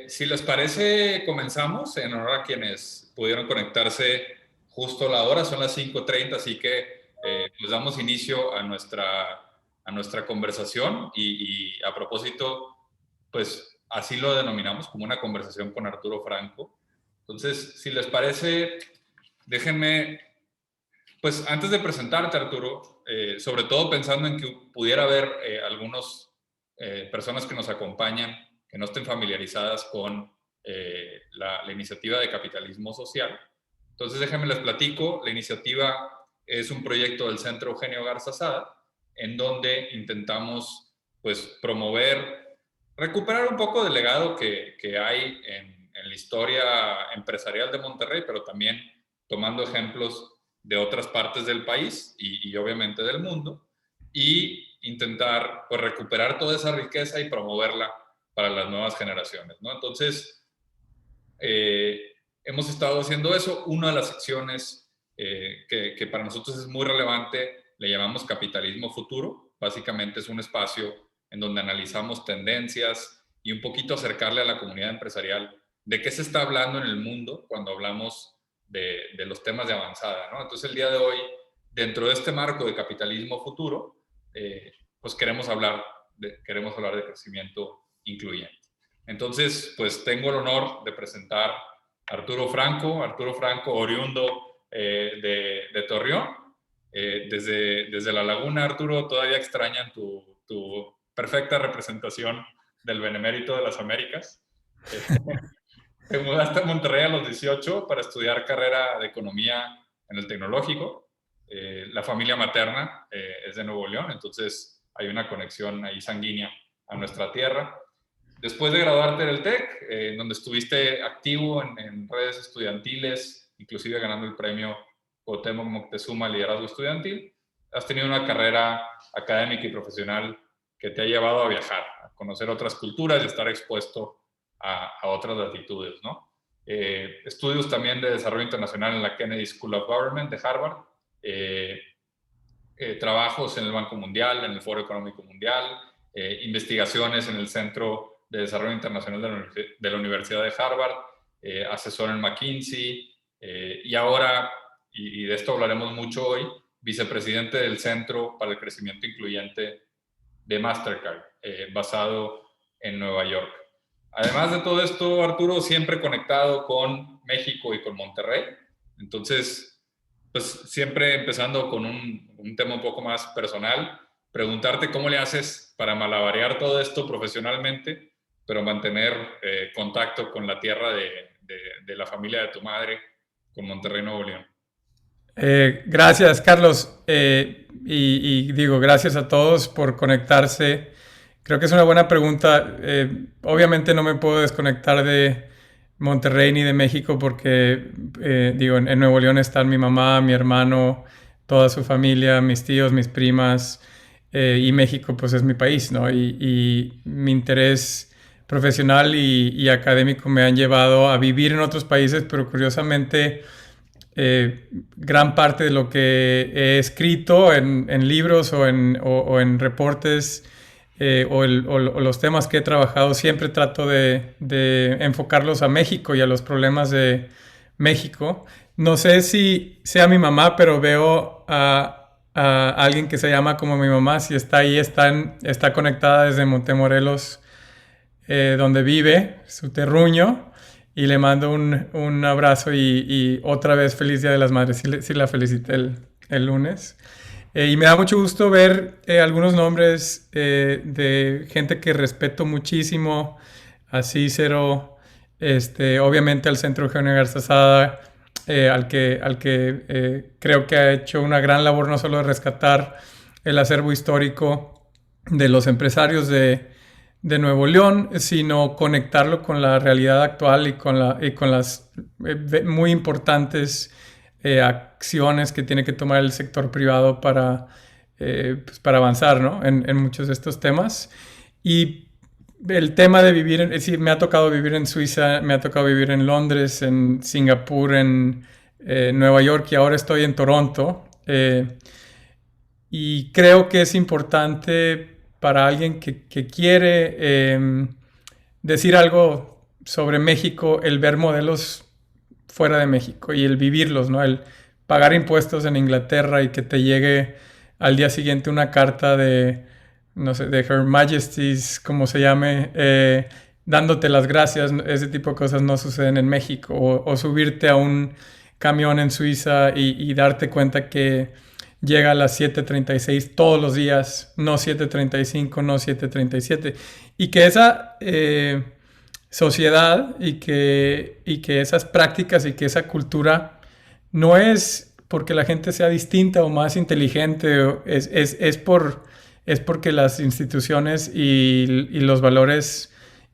Si les parece, comenzamos en honor a quienes pudieron conectarse justo a la hora, son las 5:30, así que pues damos inicio a nuestra conversación y a propósito, pues así lo denominamos como una conversación con Arturo Franco. Entonces, si les parece, déjenme, pues antes de presentarte, Arturo, sobre todo pensando en que pudiera haber algunas personas que nos acompañan que no estén familiarizadas con la iniciativa de capitalismo social. Entonces, déjenme les platico. La iniciativa es un proyecto del Centro Eugenio Garza Sada, en donde intentamos pues, promover, recuperar un poco del legado que hay en la historia empresarial de Monterrey, pero también tomando ejemplos de otras partes del país y obviamente del mundo, y intentar pues, recuperar toda esa riqueza y promoverla para las nuevas generaciones, ¿no? Entonces, hemos estado haciendo eso. Una de las secciones que para nosotros es muy relevante, le llamamos capitalismo futuro. Básicamente es un espacio en donde analizamos tendencias y un poquito acercarle a la comunidad empresarial de qué se está hablando en el mundo cuando hablamos de los temas de avanzada, ¿no? Entonces, el día de hoy, dentro de este marco de capitalismo futuro, pues queremos hablar de crecimiento incluyente. Entonces, pues tengo el honor de presentar a Arturo Franco, oriundo de Torreón. Desde La Laguna, Arturo, todavía extrañan tu perfecta representación del Benemérito de las Américas. Te mudaste a Monterrey a los 18 para estudiar carrera de economía en el tecnológico. La familia materna es de Nuevo León, entonces hay una conexión ahí sanguínea a nuestra tierra. Después de graduarte del TEC, donde estuviste activo en redes estudiantiles, inclusive ganando el premio Cuauhtémoc Moctezuma Liderazgo Estudiantil, has tenido una carrera académica y profesional que te ha llevado a viajar, a conocer otras culturas y estar expuesto a otras latitudes, ¿no? Estudios también de desarrollo internacional en la Kennedy School of Government de Harvard, trabajos en el Banco Mundial, en el Foro Económico Mundial, investigaciones en el Centro de Desarrollo Internacional de la Universidad de Harvard, asesor en McKinsey, y ahora, y de esto hablaremos mucho hoy, vicepresidente del Centro para el Crecimiento Incluyente de Mastercard, basado en Nueva York. Además de todo esto, Arturo, siempre conectado con México y con Monterrey. Entonces, pues siempre empezando con un tema un poco más personal, preguntarte cómo le haces para malabarear todo esto profesionalmente, pero mantener contacto con la tierra de la familia de tu madre, con Monterrey, Nuevo León. Gracias, Carlos. Y digo, gracias a todos por conectarse. Creo que es una buena pregunta. Obviamente no me puedo desconectar de Monterrey ni de México porque, digo, en Nuevo León están mi mamá, mi hermano, toda su familia, mis tíos, mis primas, y México pues es mi país, ¿no? Y mi interés profesional y académico me han llevado a vivir en otros países, pero curiosamente gran parte de lo que he escrito en libros o en reportes o los temas que he trabajado, siempre trato de enfocarlos a México y a los problemas de México. No sé si sea mi mamá, pero veo a alguien que se llama como mi mamá. Si está ahí, está conectada desde Montemorelos, donde vive, su terruño. Y le mando un abrazo y otra vez feliz Día de las Madres. Sí la felicité el lunes. Y me da mucho gusto ver algunos nombres de gente que respeto muchísimo. A Cícero, obviamente al Centro Eugenio Garza Sada, al que creo que ha hecho una gran labor no solo de rescatar el acervo histórico de los empresarios de Nuevo León, sino conectarlo con la realidad actual y con las muy importantes acciones que tiene que tomar el sector privado pues para avanzar, ¿no? en muchos de estos temas. Y el tema de vivir, es decir, me ha tocado vivir en Suiza, me ha tocado vivir en Londres, en Singapur, en Nueva York, y ahora estoy en Toronto. Y creo que es importante para alguien que quiere decir algo sobre México el ver modelos fuera de México y el vivirlos, ¿no? El pagar impuestos en Inglaterra y que te llegue al día siguiente una carta de, no sé, de Her Majesty's, como se llame, dándote las gracias. Ese tipo de cosas no suceden en México. O subirte a un camión en Suiza y darte cuenta que llega a las 7:36 todos los días, no 7:35, no 7:37. Y que esa sociedad y que esas prácticas y que esa cultura no es porque la gente sea distinta o más inteligente, es porque las instituciones y los valores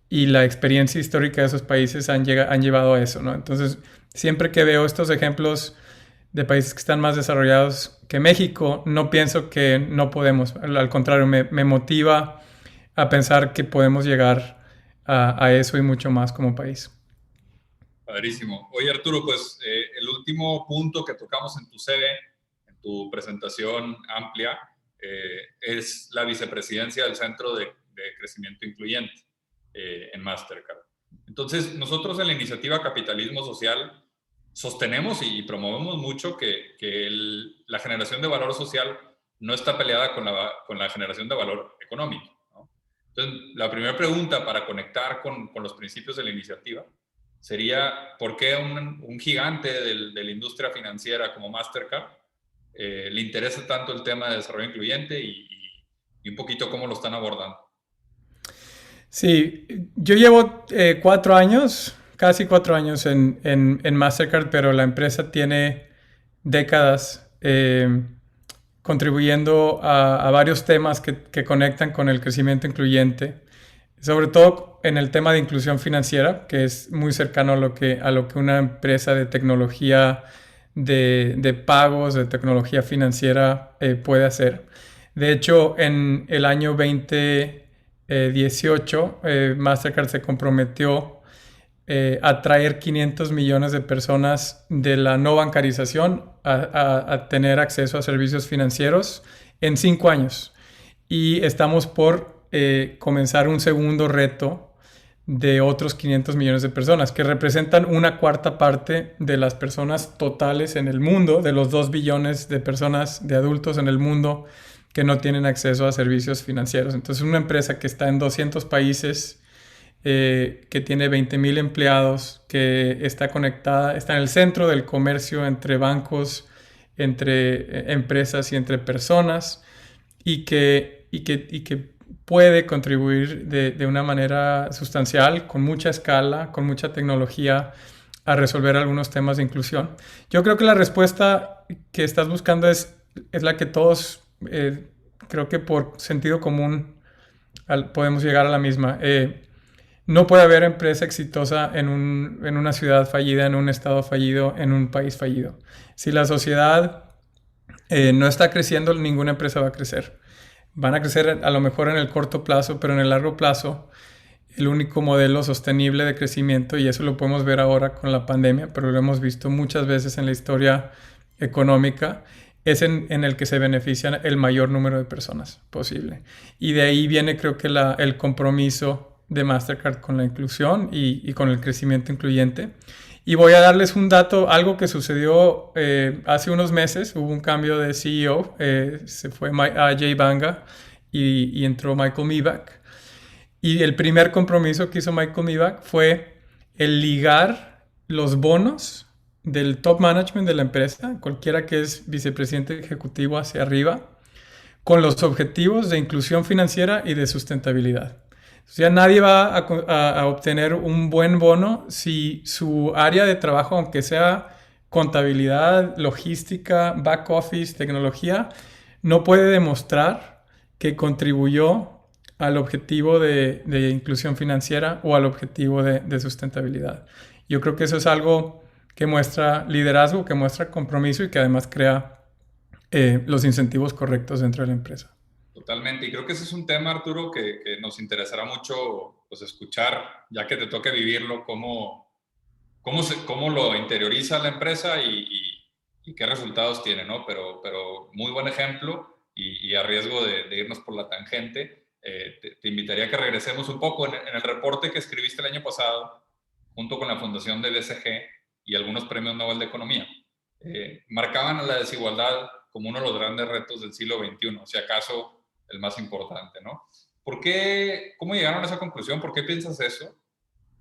y la experiencia histórica de esos países han llevado a eso, ¿no? Entonces, siempre que veo estos ejemplos de países que están más desarrollados que México, no pienso que no podemos. Al contrario, me motiva a pensar que podemos llegar a eso y mucho más como país. Padrísimo. Oye, Arturo, pues el último punto que tocamos en tu CV, en tu presentación amplia, es la vicepresidencia del Centro de Crecimiento Incluyente en Mastercard. Entonces, nosotros en la iniciativa Capitalismo Social sostenemos y promovemos mucho que la generación de valor social no está peleada con la generación de valor económico, ¿no? Entonces, la primera pregunta para conectar con los principios de la iniciativa sería por qué un gigante de la industria financiera como Mastercard le interesa tanto el tema de desarrollo incluyente y un poquito cómo lo están abordando. Sí, yo llevo 4 años, casi 4 años en Mastercard, pero la empresa tiene décadas contribuyendo a varios temas que conectan con el crecimiento incluyente, sobre todo en el tema de inclusión financiera, que es muy cercano a lo que una empresa de tecnología de pagos, de tecnología financiera puede hacer. De hecho, en el año 2018, Mastercard se comprometió a traer 500 millones de personas de la no bancarización a tener acceso a servicios financieros en 5 años. Y estamos por comenzar un segundo reto de otros 500 millones de personas, que representan una cuarta parte de las personas totales en el mundo, de los 2 billones de personas, de adultos en el mundo que no tienen acceso a servicios financieros. Entonces, una empresa que está en 200 países, que tiene 20,000 empleados, que está conectada, está en el centro del comercio entre bancos, entre empresas y entre personas, y que puede contribuir de una manera sustancial, con mucha escala, con mucha tecnología, a resolver algunos temas de inclusión. Yo creo que la respuesta que estás buscando es la que todos, creo que por sentido común, podemos llegar a la misma. No puede haber empresa exitosa en una ciudad fallida, en un estado fallido, en un país fallido. Si la sociedad no está creciendo, ninguna empresa va a crecer. Van a crecer a lo mejor en el corto plazo, pero en el largo plazo el único modelo sostenible de crecimiento, y eso lo podemos ver ahora con la pandemia, pero lo hemos visto muchas veces en la historia económica, es en el que se benefician el mayor número de personas posible. Y de ahí viene, creo que el compromiso de Mastercard con la inclusión y con el crecimiento incluyente. Y voy a darles un dato, algo que sucedió hace unos meses. Hubo un cambio de CEO, se fue Jay Banga y entró Michael Miebach. Y el primer compromiso que hizo Michael Miebach fue el ligar los bonos del top management de la empresa, cualquiera que es vicepresidente ejecutivo hacia arriba, con los objetivos de inclusión financiera y de sustentabilidad. O sea, nadie va a obtener un buen bono si su área de trabajo, aunque sea contabilidad, logística, back office, tecnología, no puede demostrar que contribuyó al objetivo de inclusión financiera o al objetivo de sustentabilidad. Yo creo que eso es algo que muestra liderazgo, que muestra compromiso y que además crea los incentivos correctos dentro de la empresa. Totalmente, y creo que ese es un tema, Arturo, que nos interesará mucho pues, escuchar, ya que te toque vivirlo, cómo lo interioriza la empresa y qué resultados tiene, ¿no? Pero muy buen ejemplo y a riesgo de irnos por la tangente, te invitaría a que regresemos un poco en el reporte que escribiste el año pasado. junto con la fundación de BCG y algunos premios Nobel de Economía, marcaban a la desigualdad como uno de los grandes retos del siglo XXI, si acaso el más importante, ¿no? ¿Cómo llegaron a esa conclusión? ¿Por qué piensas eso?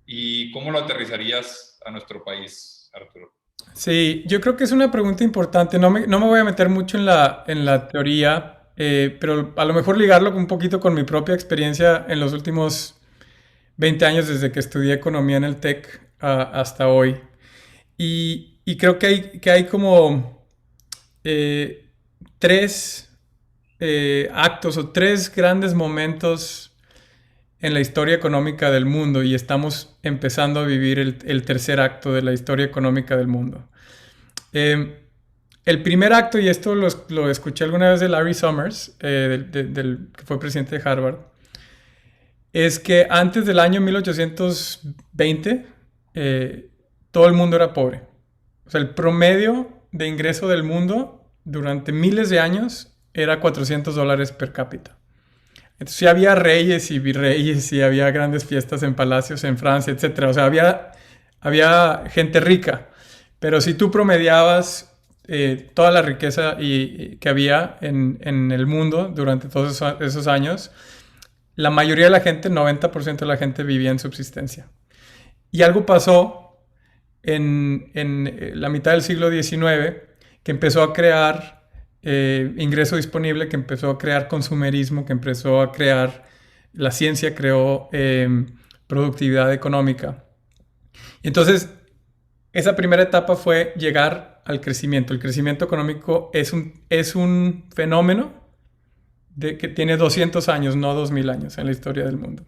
¿Y cómo lo aterrizarías a nuestro país, Arturo? Sí, yo creo que es una pregunta importante. No me voy a meter mucho en la teoría, pero a lo mejor ligarlo un poquito con mi propia experiencia en los últimos 20 años desde que estudié economía en el TEC hasta hoy. Y creo que hay como eh, tres actos o tres grandes momentos en la historia económica del mundo y estamos empezando a vivir el tercer acto de la historia económica del mundo. Eh, el primer acto, y esto lo escuché alguna vez de Larry Summers, que fue presidente de Harvard, es que antes del año 1820 todo el mundo era pobre. O sea, el promedio de ingreso del mundo durante miles de años era $400 per cápita. Entonces sí había reyes y virreyes y había grandes fiestas en palacios en Francia, etcétera. O sea, había gente rica. Pero si tú promediabas toda la riqueza que había en el mundo durante todos esos años, la mayoría de la gente, 90% de la gente vivía en subsistencia. Y algo pasó en la mitad del siglo XIX que empezó a crear ingreso disponible, que empezó a crear consumerismo, que empezó a crear, la ciencia creó productividad económica. Entonces, esa primera etapa fue llegar al crecimiento. El crecimiento económico es un fenómeno que tiene 200 años, no 2000 años en la historia del mundo.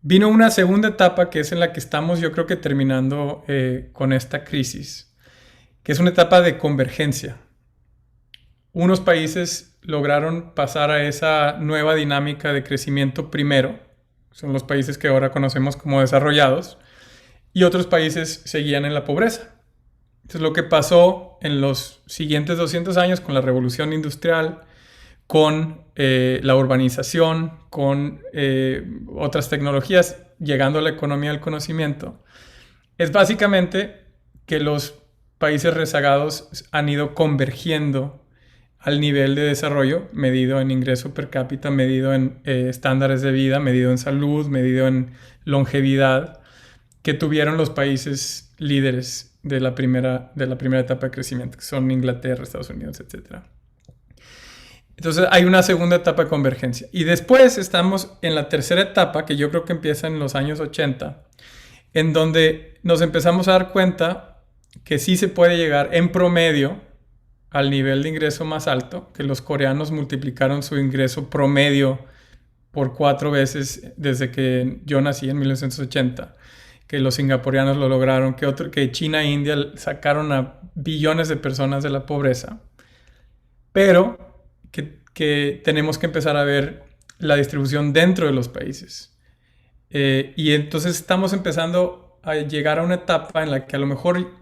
Vino una segunda etapa que es en la que estamos, yo creo que terminando con esta crisis, que es una etapa de convergencia. Unos países lograron pasar a esa nueva dinámica de crecimiento primero, son los países que ahora conocemos como desarrollados, y otros países seguían en la pobreza. Entonces lo que pasó en los siguientes 200 años con la revolución industrial, con la urbanización, con otras tecnologías, llegando a la economía del conocimiento, es básicamente que los países rezagados han ido convergiendo al nivel de desarrollo, medido en ingreso per cápita, medido en estándares de vida, medido en salud, medido en longevidad, que tuvieron los países líderes de la primera etapa de crecimiento, que son Inglaterra, Estados Unidos, etc. Entonces hay una segunda etapa de convergencia. Y después estamos en la tercera etapa, que yo creo que empieza en los años 80, en donde nos empezamos a dar cuenta que sí se puede llegar en promedio al nivel de ingreso más alto, que los coreanos multiplicaron su ingreso promedio por 4 veces desde que yo nací en 1980, que los singapureanos lo lograron, que China e India sacaron a billones de personas de la pobreza, pero que tenemos que empezar a ver la distribución dentro de los países. Y entonces estamos empezando a llegar a una etapa en la que a lo mejor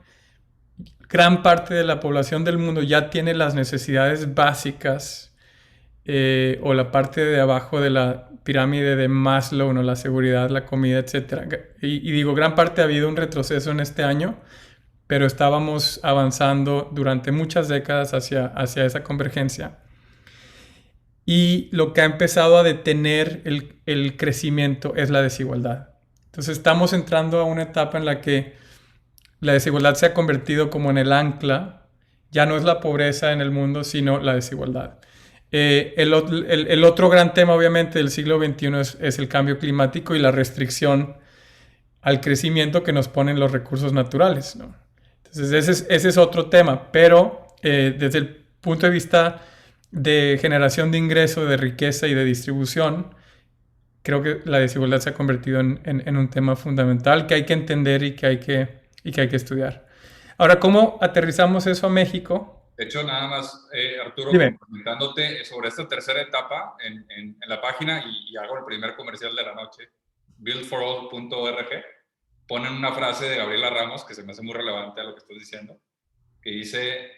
gran parte de la población del mundo ya tiene las necesidades básicas o la parte de abajo de la pirámide de Maslow, ¿no? La seguridad, la comida, etc. Y digo, gran parte ha habido un retroceso en este año, pero estábamos avanzando durante muchas décadas hacia esa convergencia. Y lo que ha empezado a detener el crecimiento es la desigualdad. Entonces estamos entrando a una etapa en la que la desigualdad se ha convertido como en el ancla. Ya no es la pobreza en el mundo, sino la desigualdad. El otro gran tema, obviamente, del siglo XXI es el cambio climático y la restricción al crecimiento que nos ponen los recursos naturales, ¿no? Entonces ese es otro tema, pero desde el punto de vista de generación de ingreso, de riqueza y de distribución, creo que la desigualdad se ha convertido en un tema fundamental que hay que entender y que hay que estudiar. Ahora, ¿cómo aterrizamos eso a México? De hecho, nada más, Arturo, Dime. comentándote sobre esta tercera etapa en la página, y hago el primer comercial de la noche, buildforall.org, ponen una frase de Gabriela Ramos que se me hace muy relevante a lo que estás diciendo, que dice: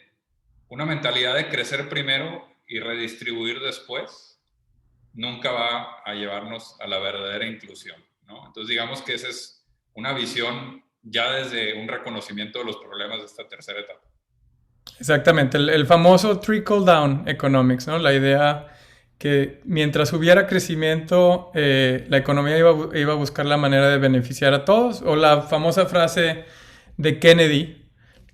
una mentalidad de crecer primero y redistribuir después nunca va a llevarnos a la verdadera inclusión, ¿no? Entonces digamos que esa es una visión ya desde un reconocimiento de los problemas de esta tercera etapa. Exactamente, el famoso trickle down economics, ¿no? La idea que mientras hubiera crecimiento, la economía iba a buscar la manera de beneficiar a todos, o la famosa frase de Kennedy,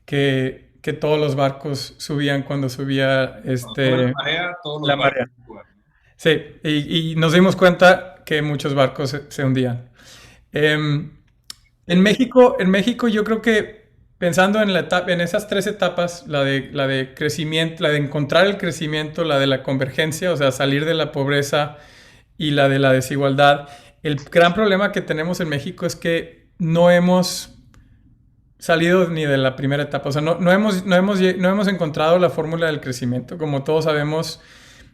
que todos los barcos subían cuando subía Cuando marea, todos los la barcos marea. suben. Sí, y nos dimos cuenta que muchos barcos se hundían. Em, en México yo creo que pensando en, en esas tres etapas, la de crecimiento, la de encontrar el crecimiento, la de la convergencia, o sea, salir de la pobreza y la de la desigualdad, el gran problema que tenemos en México es que no hemos salido ni de la primera etapa, o sea, no hemos encontrado la fórmula del crecimiento. Como todos sabemos,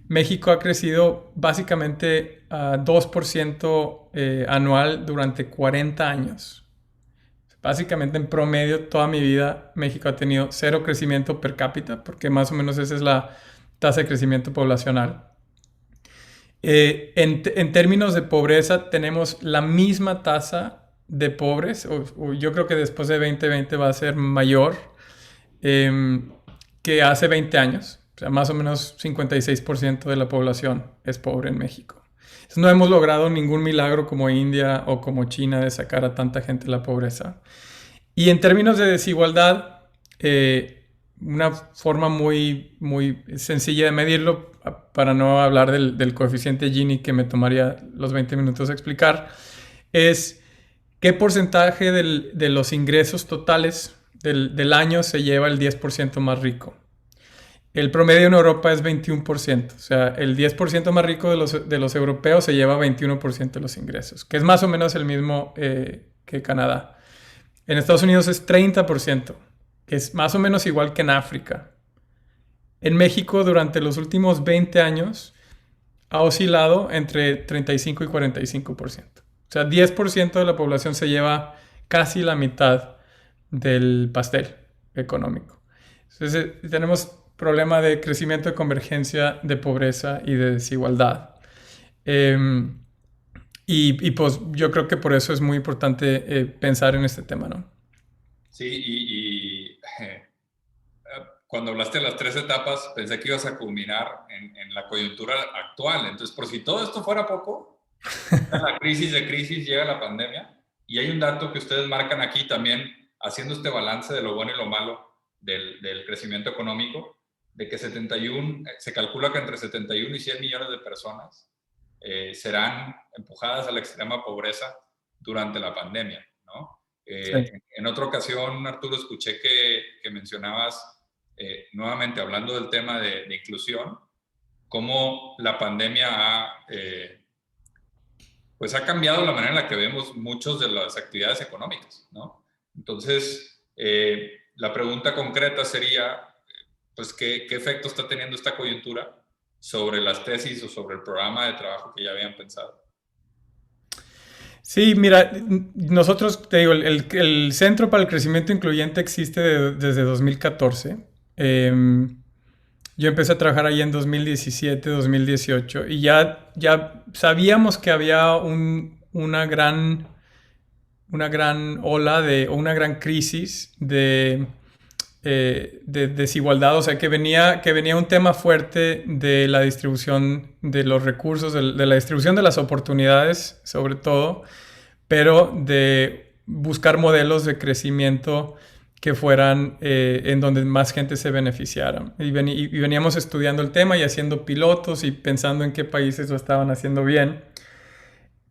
México ha crecido básicamente a 2% anual durante 40 años. Básicamente en promedio toda mi vida México ha tenido cero crecimiento per cápita, porque más o menos esa es la tasa de crecimiento poblacional. En términos de pobreza tenemos la misma tasa de pobres, o yo creo que después de 2020 va a ser mayor que hace 20 años. O sea, más o menos 56% de la población es pobre en México. Entonces, no hemos logrado ningún milagro como India o como China de sacar a tanta gente de la pobreza. Y en términos de desigualdad, una forma muy sencilla de medirlo, para no hablar del coeficiente Gini que me tomaría los 20 minutos a explicar, es qué porcentaje de los ingresos totales del año se lleva el 10% más rico. El promedio en Europa es 21%, o sea, el 10% más rico de los europeos se lleva 21% de los ingresos, que es más o menos el mismo que Canadá. En Estados Unidos es 30%, que es más o menos igual que en África. En México, durante los últimos 20 años, ha oscilado entre 35 y 45%. O sea, 10% de la población se lleva casi la mitad del pastel económico. Entonces, tenemos problema de crecimiento, de convergencia, de pobreza y de desigualdad. Pues yo creo que por eso es muy importante pensar en este tema, ¿no? Sí, cuando hablaste de las tres etapas, pensé que ibas a culminar en la coyuntura actual. Entonces, por si todo esto fuera poco, la crisis de crisis, llega la pandemia, y hay un dato que ustedes marcan aquí también, haciendo este balance de lo bueno y lo malo del crecimiento económico, de que se calcula que entre 71 y 100 millones de personas serán empujadas a la extrema pobreza durante la pandemia, ¿no? Sí. En otra ocasión, Arturo, escuché que mencionabas, nuevamente hablando del tema de inclusión, cómo la pandemia pues ha cambiado la manera en la que vemos muchas de las actividades económicas, ¿no? Entonces, la pregunta concreta sería, pues, ¿qué efecto está teniendo esta coyuntura sobre las tesis o sobre el programa de trabajo que ya habían pensado? Sí, mira, nosotros, te digo, el Centro para el Crecimiento Incluyente existe desde 2014. Yo empecé a trabajar ahí en 2017, 2018 y ya sabíamos que había una gran ola o una gran crisis de desigualdad, o sea, que venía un tema fuerte de la distribución de los recursos, de la distribución de las oportunidades, sobre todo, pero de buscar modelos de crecimiento que fueran en donde más gente se beneficiara. Y veníamos estudiando el tema y haciendo pilotos y pensando en qué países lo estaban haciendo bien.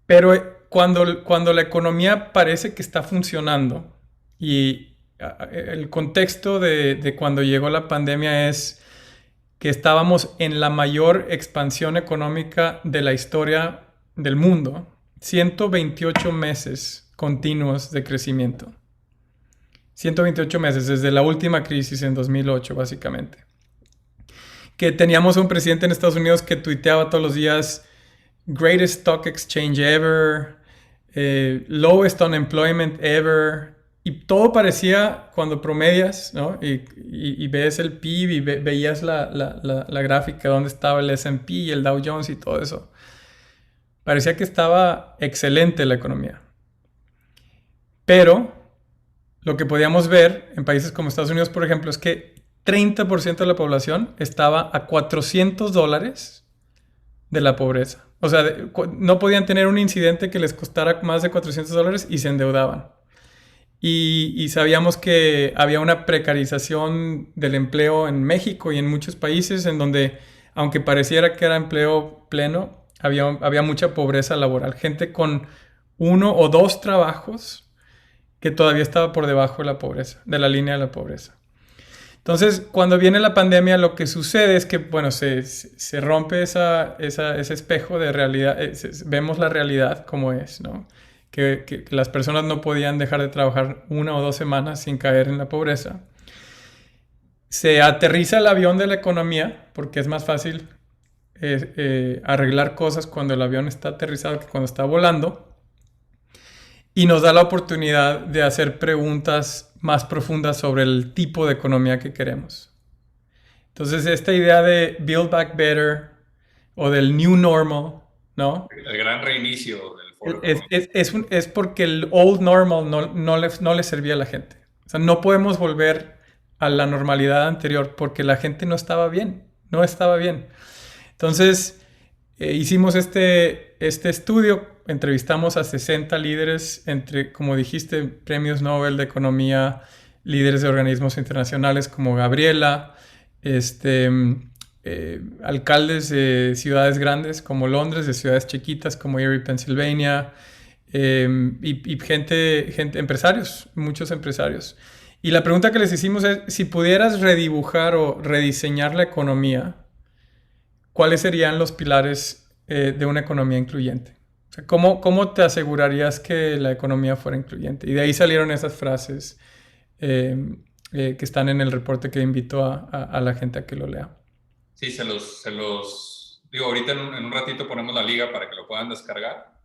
Pero cuando la economía parece que está funcionando y el contexto de cuando llegó la pandemia es que estábamos en la mayor expansión económica de la historia del mundo. 128 meses continuos de crecimiento. 128 meses desde la última crisis en 2008, básicamente. Que teníamos un presidente en Estados Unidos que tuiteaba todos los días: greatest stock exchange ever, lowest unemployment ever. Y todo parecía, cuando promedias, ¿no? y ves el PIB y veías la gráfica donde estaba el S&P y el Dow Jones y todo eso, parecía que estaba excelente la economía. Pero lo que podíamos ver en países como Estados Unidos, por ejemplo, es que 30% de la población estaba a $400 de la pobreza. O sea, no podían tener un incidente que les costara más de $400 y se endeudaban. Y sabíamos que había una precarización del empleo en México y en muchos países en donde, aunque pareciera que era empleo pleno, había mucha pobreza laboral. Gente con 1 o 2 trabajos que todavía estaba por debajo de la pobreza, de la línea de la pobreza. Entonces, cuando viene la pandemia, lo que sucede es que, bueno, se rompe ese espejo de realidad, vemos la realidad como es, ¿no? Que las personas no podían dejar de trabajar 1 o 2 semanas sin caer en la pobreza. Se aterriza el avión de la economía, porque es más fácil arreglar cosas cuando el avión está aterrizado que cuando está volando. Y nos da la oportunidad de hacer preguntas más profundas sobre el tipo de economía que queremos. Entonces, esta idea de Build Back Better o del New Normal, ¿no? El gran reinicio del foro. Es porque el Old Normal no le servía a la gente. O sea, no podemos volver a la normalidad anterior porque la gente no estaba bien. No estaba bien. Entonces, hicimos este estudio, entrevistamos a 60 líderes, entre, como dijiste, premios Nobel de Economía, líderes de organismos internacionales como Gabriela, alcaldes de ciudades grandes como Londres, de ciudades chiquitas como Erie, Pennsylvania, y gente, empresarios, muchos empresarios. Y la pregunta que les hicimos es, si pudieras redibujar o rediseñar la economía, ¿cuáles serían los pilares de una economía incluyente? O sea, ¿cómo te asegurarías que la economía fuera incluyente? Y de ahí salieron esas frases que están en el reporte que invito a la gente a que lo lea. Sí, se los digo, ahorita en un ratito ponemos la liga para que lo puedan descargar.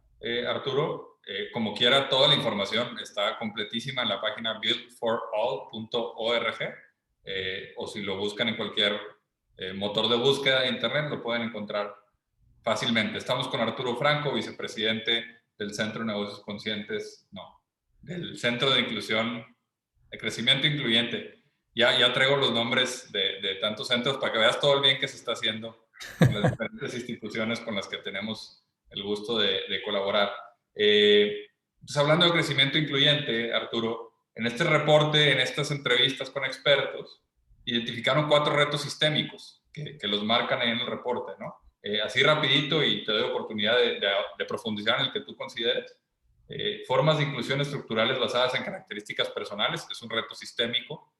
Arturo, como quiera, toda la información está completísima en la página buildforall.org, o si lo buscan en cualquier motor de búsqueda de internet, lo pueden encontrar fácilmente. Estamos con Arturo Franco, vicepresidente del Centro de Negocios Conscientes, del Centro de Inclusión, de Crecimiento Incluyente. Ya traigo los nombres de tantos centros para que veas todo el bien que se está haciendo en las diferentes instituciones con las que tenemos el gusto de colaborar. Pues hablando de crecimiento incluyente, Arturo, en este reporte, en estas entrevistas con expertos, identificaron 4 retos sistémicos que los marcan ahí en el reporte, ¿no? Así rapidito, y te doy oportunidad de profundizar en el que tú consideres. Formas de inclusión estructurales basadas en características personales, es un reto sistémico.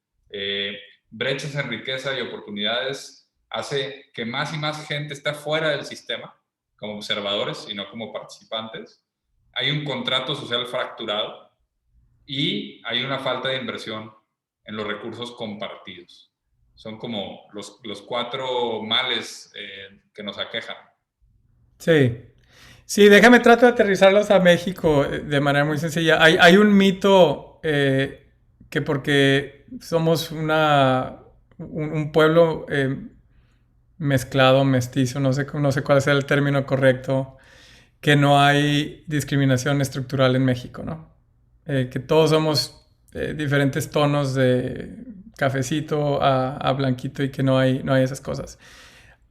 Brechas en riqueza y oportunidades hace que más y más gente esté fuera del sistema como observadores y no como participantes. Hay un contrato social fracturado y hay una falta de inversión en los recursos compartidos. Son como los 4 males que nos aquejan. Sí. Sí, déjame trato de aterrizarlos a México de manera muy sencilla. Hay un mito que porque somos un pueblo mezclado, mestizo, no sé cuál sea el término correcto, que no hay discriminación estructural en México, ¿no? Que todos somos diferentes tonos de cafecito a blanquito y que no hay esas cosas.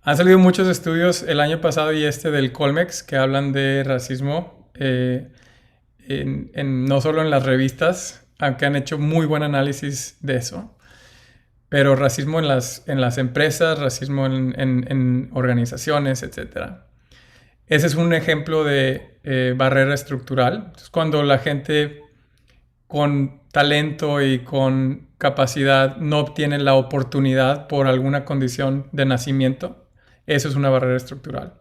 Han salido muchos estudios el año pasado y del Colmex que hablan de racismo, no solo en las revistas, aunque han hecho muy buen análisis de eso, pero racismo en las empresas, racismo en organizaciones, etc. Ese es un ejemplo de barrera estructural. Entonces, cuando la gente con talento y con capacidad no obtiene la oportunidad por alguna condición de nacimiento, eso es una barrera estructural.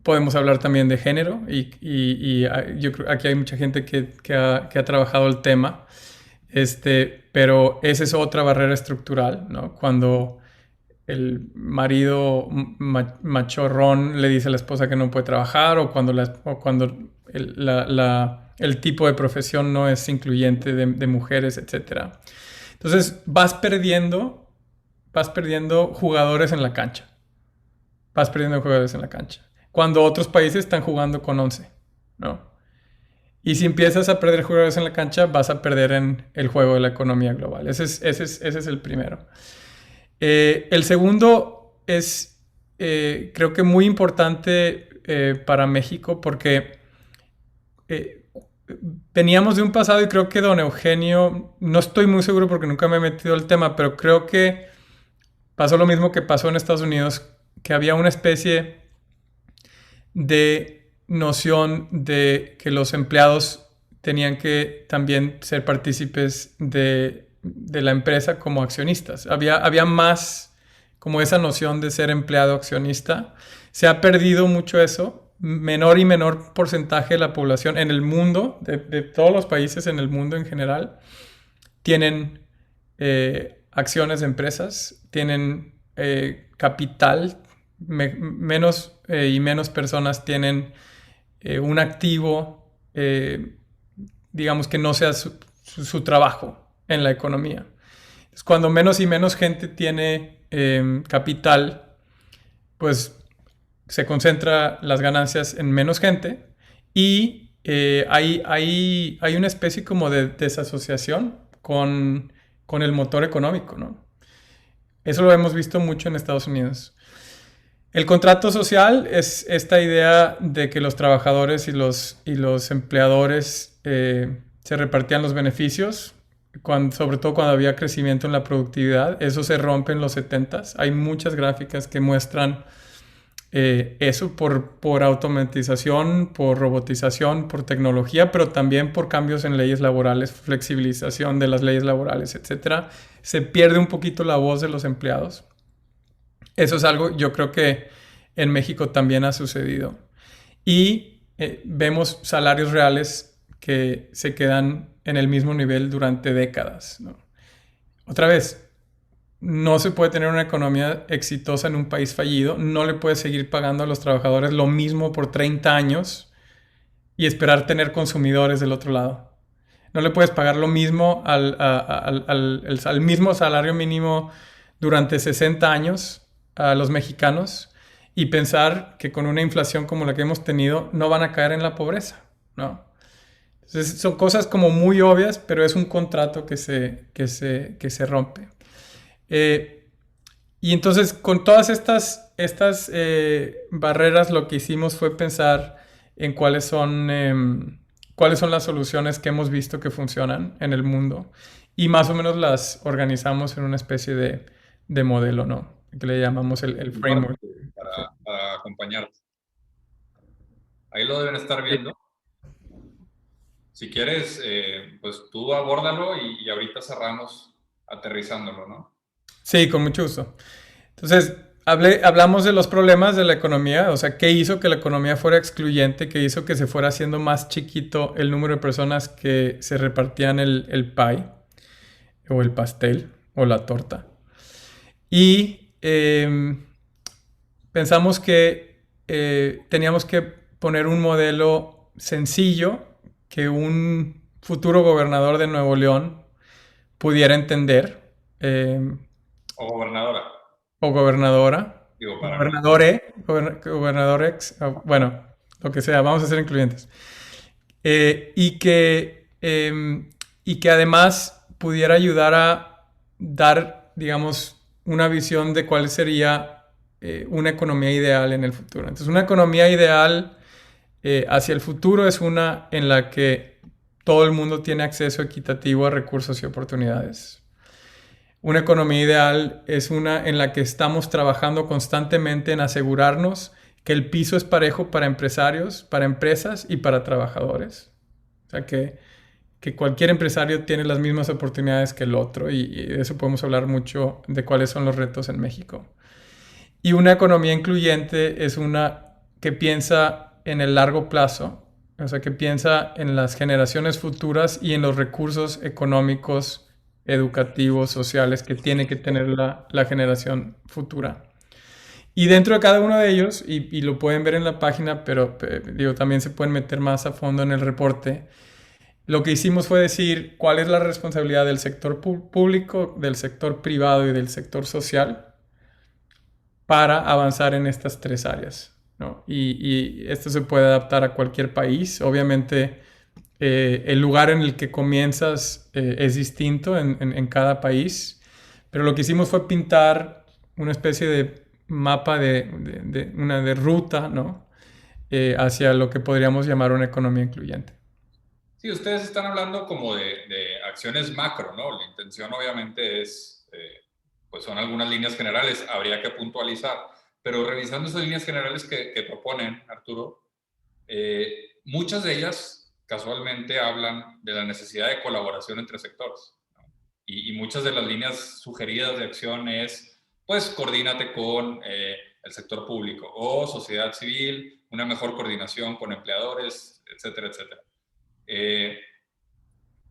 Podemos hablar también de género y yo creo que aquí hay mucha gente que ha trabajado el tema, pero esa es otra barrera estructural, ¿no? Cuando el marido machorrón le dice a la esposa que no puede trabajar o cuando el tipo de profesión no es incluyente de mujeres, etc. Entonces vas perdiendo jugadores en la cancha. Cuando otros países están jugando con 11, ¿no? Y si empiezas a perder jugadores en la cancha, vas a perder en el juego de la economía global. Ese es el primero. El segundo es, creo que muy importante para México porque eh, veníamos de un pasado y creo que don Eugenio, no estoy muy seguro porque nunca me he metido el tema, pero creo que pasó lo mismo que pasó en Estados Unidos, que había una especie de noción de que los empleados tenían que también ser partícipes de la empresa como accionistas. Había más como esa noción de ser empleado accionista. Se ha perdido mucho eso. Menor y menor porcentaje de la población en el mundo, de todos los países en el mundo en general, tienen acciones de empresas, tienen capital, menos y menos personas tienen un activo, digamos que no sea su trabajo en la economía. Entonces, cuando menos y menos gente tiene capital, pues se concentra las ganancias en menos gente y hay una especie como de desasociación con el motor económico, ¿no? Eso lo hemos visto mucho en Estados Unidos. El contrato social es esta idea de que los trabajadores y los empleadores se repartían los beneficios, sobre todo cuando había crecimiento en la productividad. Eso se rompe en los 70s. Hay muchas gráficas que muestran eso por automatización, por robotización, por tecnología, pero también por cambios en leyes laborales, flexibilización de las leyes laborales, etcétera. Se pierde un poquito la voz de los empleados. Eso es algo, yo creo que en México también ha sucedido. Y vemos salarios reales que se quedan en el mismo nivel durante décadas, ¿no? Otra vez, no se puede tener una economía exitosa en un país fallido. No le puedes seguir pagando a los trabajadores lo mismo por 30 años y esperar tener consumidores del otro lado. No le puedes pagar lo mismo al mismo salario mínimo durante 60 años a los mexicanos y pensar que con una inflación como la que hemos tenido no van a caer en la pobreza, ¿no? Entonces, son cosas como muy obvias, pero es un contrato que se rompe. Y entonces con todas estas barreras lo que hicimos fue pensar en cuáles son las soluciones que hemos visto que funcionan en el mundo y más o menos las organizamos en una especie de modelo, ¿no? Que le llamamos el framework. Para acompañarte. Ahí lo deben estar viendo. Si quieres, pues tú abórdalo y ahorita cerramos aterrizándolo, ¿no? Sí, con mucho gusto. Entonces, hablamos de los problemas de la economía, o sea, qué hizo que la economía fuera excluyente, qué hizo que se fuera haciendo más chiquito el número de personas que se repartían el pie, o el pastel, o la torta. Y pensamos que teníamos que poner un modelo sencillo que un futuro gobernador de Nuevo León pudiera entender. O gobernadora. O gobernadora. Digo, para Gobernadorex, bueno, lo que sea, vamos a ser incluyentes. Y que además pudiera ayudar a dar, digamos, una visión de cuál sería una economía ideal en el futuro. Entonces, una economía ideal hacia el futuro es una en la que todo el mundo tiene acceso equitativo a recursos y oportunidades. Una economía ideal es una en la que estamos trabajando constantemente en asegurarnos que el piso es parejo para empresarios, para empresas y para trabajadores. O sea, que cualquier empresario tiene las mismas oportunidades que el otro y de eso podemos hablar mucho de cuáles son los retos en México. Y una economía incluyente es una que piensa en el largo plazo, o sea, que piensa en las generaciones futuras y en los recursos económicos, educativos, sociales que tiene que tener la generación futura. Y dentro de cada uno de ellos, y lo pueden ver en la página, pero digo, también se pueden meter más a fondo en el reporte, lo que hicimos fue decir cuál es la responsabilidad del sector público, del sector privado y del sector social para avanzar en estas tres áreas, ¿no? Y esto se puede adaptar a cualquier país. Obviamente El lugar en el que comienzas es distinto en cada país, pero lo que hicimos fue pintar una especie de mapa de ruta, ¿no? Hacia lo que podríamos llamar una economía incluyente. Sí, ustedes están hablando como de acciones macro, ¿no? La intención obviamente es, pues son algunas líneas generales, habría que puntualizar, pero revisando esas líneas generales que proponen, Arturo, muchas de ellas casualmente hablan de la necesidad de colaboración entre sectores, ¿no? Y muchas de las líneas sugeridas de acción es, pues, coordínate con el sector público o sociedad civil, una mejor coordinación con empleadores, etcétera, etcétera. Eh,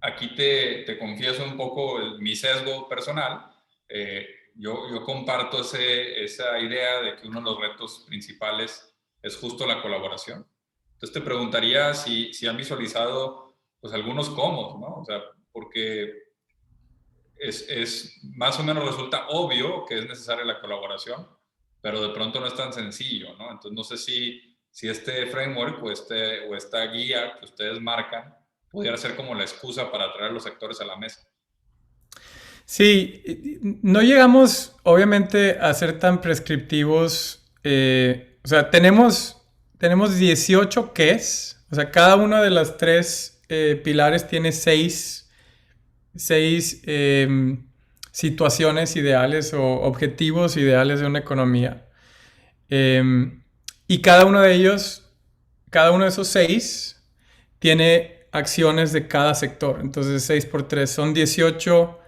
Aquí te confieso un poco mi sesgo personal. Yo comparto esa idea de que uno de los retos principales es justo la colaboración. Entonces te preguntaría si han visualizado pues algunos cómo, ¿no? O sea, porque más o menos resulta obvio que es necesaria la colaboración, pero de pronto no es tan sencillo, ¿no? Entonces no sé si este framework o esta guía que ustedes marcan pudiera ser como la excusa para traer los sectores a la mesa. Sí, no llegamos obviamente a ser tan prescriptivos. O sea, tenemos 18 qués. O sea, cada una de las tres pilares tiene seis situaciones ideales o objetivos ideales de una economía. Y cada uno de esos seis tiene acciones de cada sector. Entonces, 6 por 3 son 18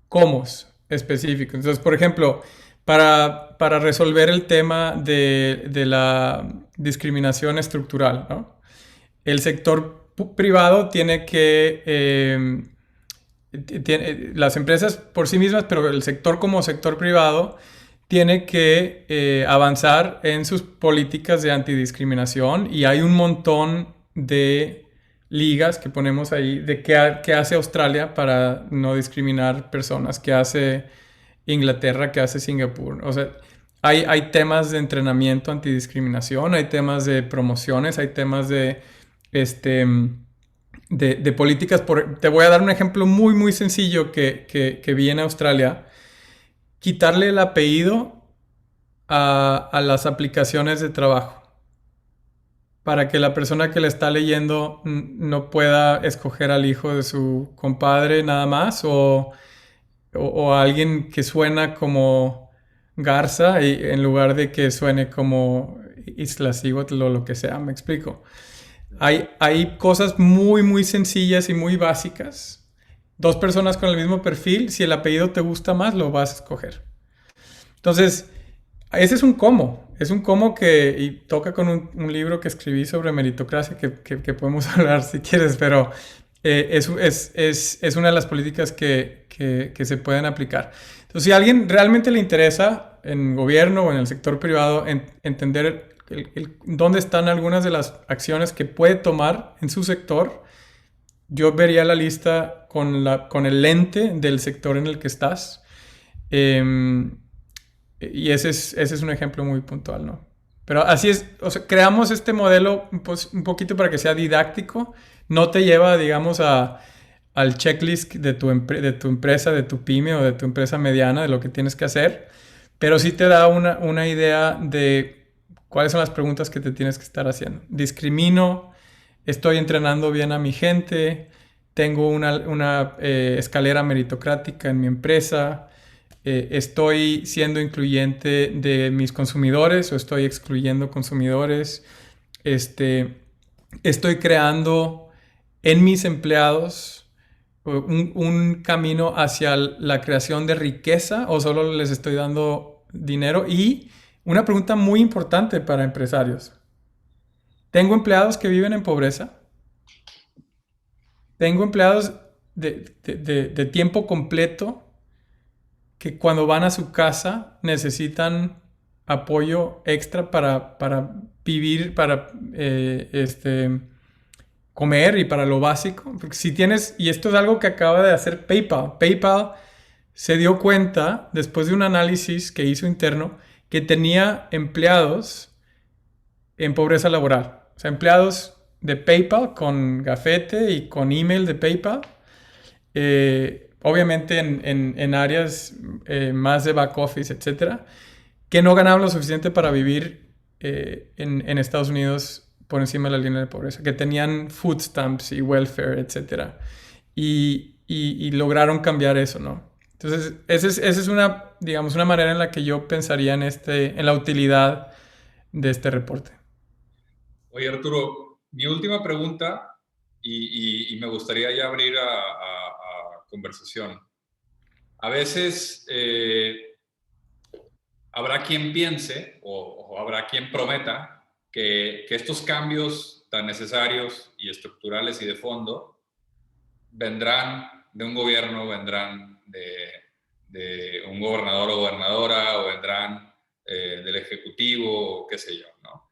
cómo específicos. Entonces, por ejemplo, para resolver el tema de la discriminación estructural, ¿no? El sector privado tiene que las empresas por sí mismas, pero el sector como sector privado tiene que avanzar en sus políticas de antidiscriminación y hay un montón de ligas que ponemos ahí de qué hace Australia para no discriminar personas, qué hace Inglaterra, qué hace Singapur. O sea, hay temas de entrenamiento antidiscriminación, hay temas de promociones, hay temas este, de políticas. Te voy a dar un ejemplo muy, muy sencillo que vi en Australia. Quitarle el apellido a las aplicaciones de trabajo para que la persona que le está leyendo no pueda escoger al hijo de su compadre nada más o a alguien que suena como Garza en lugar de que suene como Iztaccíhuatl o lo que sea, me explico. Hay cosas muy, muy sencillas y muy básicas. Dos personas con el mismo perfil, si el apellido te gusta más, lo vas a escoger. Entonces, ese es un cómo. Es un cómo y toca con un libro que escribí sobre meritocracia que podemos hablar si quieres, pero es una de las políticas que se pueden aplicar. Entonces, si a alguien realmente le interesa en gobierno o en el sector privado entender dónde están algunas de las acciones que puede tomar en su sector, yo vería la lista con el lente del sector en el que estás. Y ese es un ejemplo muy puntual, ¿no? Pero así es, o sea, creamos este modelo un poquito para que sea didáctico, no te lleva, digamos, al checklist de tu empresa, de tu pyme o de tu empresa mediana, de lo que tienes que hacer, pero sí te da una idea de cuáles son las preguntas que te tienes que estar haciendo. ¿Discrimino? ¿Estoy entrenando bien a mi gente? ¿Tengo una escalera meritocrática en mi empresa? ¿Estoy siendo incluyente de mis consumidores o estoy excluyendo consumidores? ¿Estoy creando en mis empleados un camino hacia la creación de riqueza o solo les estoy dando dinero? Y una pregunta muy importante para empresarios. ¿Tengo empleados que viven en pobreza? ¿Tengo empleados de tiempo completo que cuando van a su casa necesitan apoyo extra para vivir, para comer y para lo básico? Porque si tienes, y esto es algo que acaba de hacer PayPal. PayPal se dio cuenta, después de un análisis que hizo interno, que tenía empleados en pobreza laboral. O sea, empleados de PayPal con gafete y con email de PayPal. Obviamente en áreas más de back office, etcétera, que no ganaban lo suficiente para vivir en Estados Unidos por encima de la línea de pobreza, que tenían food stamps y welfare, etcétera, y lograron cambiar eso, ¿no? Entonces, esa es una, digamos, una manera en la que yo pensaría en la utilidad de este reporte. Oye, Arturo, mi última pregunta, y me gustaría ya abrir a conversación. A veces habrá quien piense o habrá quien prometa que estos cambios tan necesarios y estructurales y de fondo vendrán de un gobierno, vendrán de un gobernador o gobernadora, o vendrán del ejecutivo, o qué sé yo, ¿no?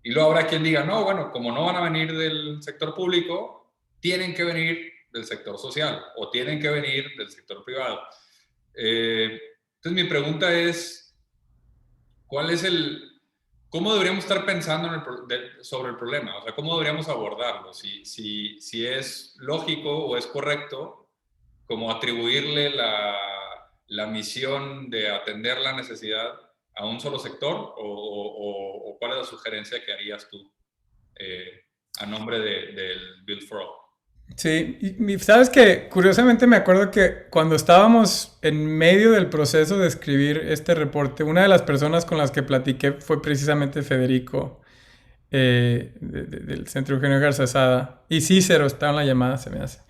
Y luego habrá quien diga, no, bueno, como no van a venir del sector público, tienen que venir del sector social o tienen que venir del sector privado. Entonces mi pregunta es, ¿cuál es cómo deberíamos estar pensando sobre el problema? O sea, ¿cómo deberíamos abordarlo? Si es lógico o es correcto como atribuirle la misión de atender la necesidad a un solo sector, o cuál es la sugerencia que harías tú a nombre del Build for All? Sí, y sabes que curiosamente me acuerdo que cuando estábamos en medio del proceso de escribir este reporte, una de las personas con las que platiqué fue precisamente Federico, del Centro Eugenio Garzazada, y Cícero estaba en la llamada, se me hace.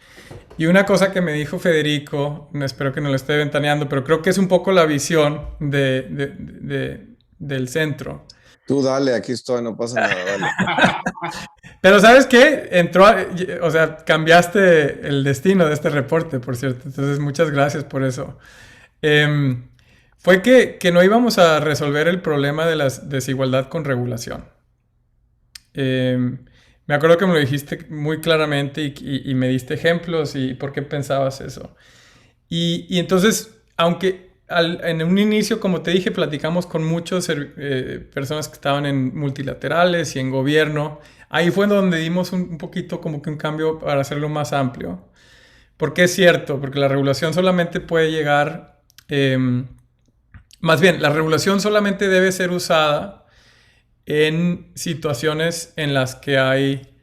Y una cosa que me dijo Federico, no espero que no lo esté ventaneando, pero creo que es un poco la visión del centro. Tú dale, aquí estoy, no pasa nada, dale. Pero ¿sabes qué? O sea, cambiaste el destino de este reporte, por cierto. Entonces, muchas gracias por eso. Fue que no íbamos a resolver el problema de la desigualdad con regulación. Me acuerdo que me lo dijiste muy claramente y me diste ejemplos y por qué pensabas eso. Y entonces, aunque en un inicio, como te dije, platicamos con muchas personas que estaban en multilaterales y en gobierno, ahí fue donde dimos un poquito como que un cambio para hacerlo más amplio. Porque es cierto, porque la regulación solamente puede llegar, más bien, la regulación solamente debe ser usada en situaciones en las que hay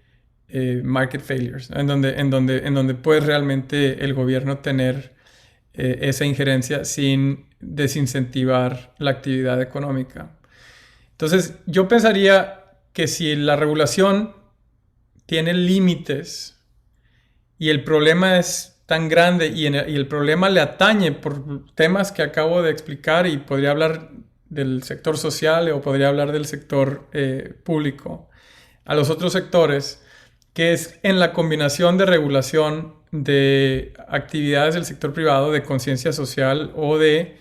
market failures, ¿no? En donde puede realmente el gobierno tener esa injerencia sin desincentivar la actividad económica. Entonces, yo pensaría que si la regulación tiene límites y el problema es tan grande y el problema le atañe por temas que acabo de explicar, y podría hablar del sector social o podría hablar del sector público, a los otros sectores, que es en la combinación de regulación de actividades del sector privado, de conciencia social o de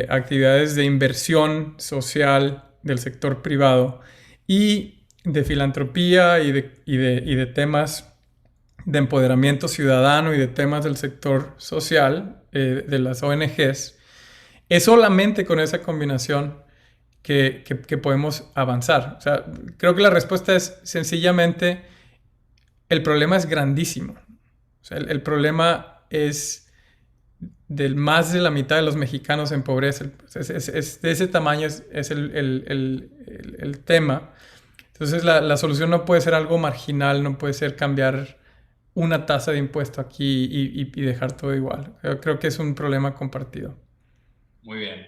actividades de inversión social del sector privado y de filantropía y de temas de empoderamiento ciudadano y de temas del sector social, de las ONGs. Es solamente con esa combinación que podemos avanzar. O sea, creo que la respuesta es sencillamente, el problema es grandísimo. O sea, el problema es del más de la mitad de los mexicanos en pobreza. Es de ese tamaño es el tema. Entonces la solución no puede ser algo marginal, no puede ser cambiar una tasa de impuesto aquí y dejar todo igual. Yo creo que es un problema compartido. Muy bien.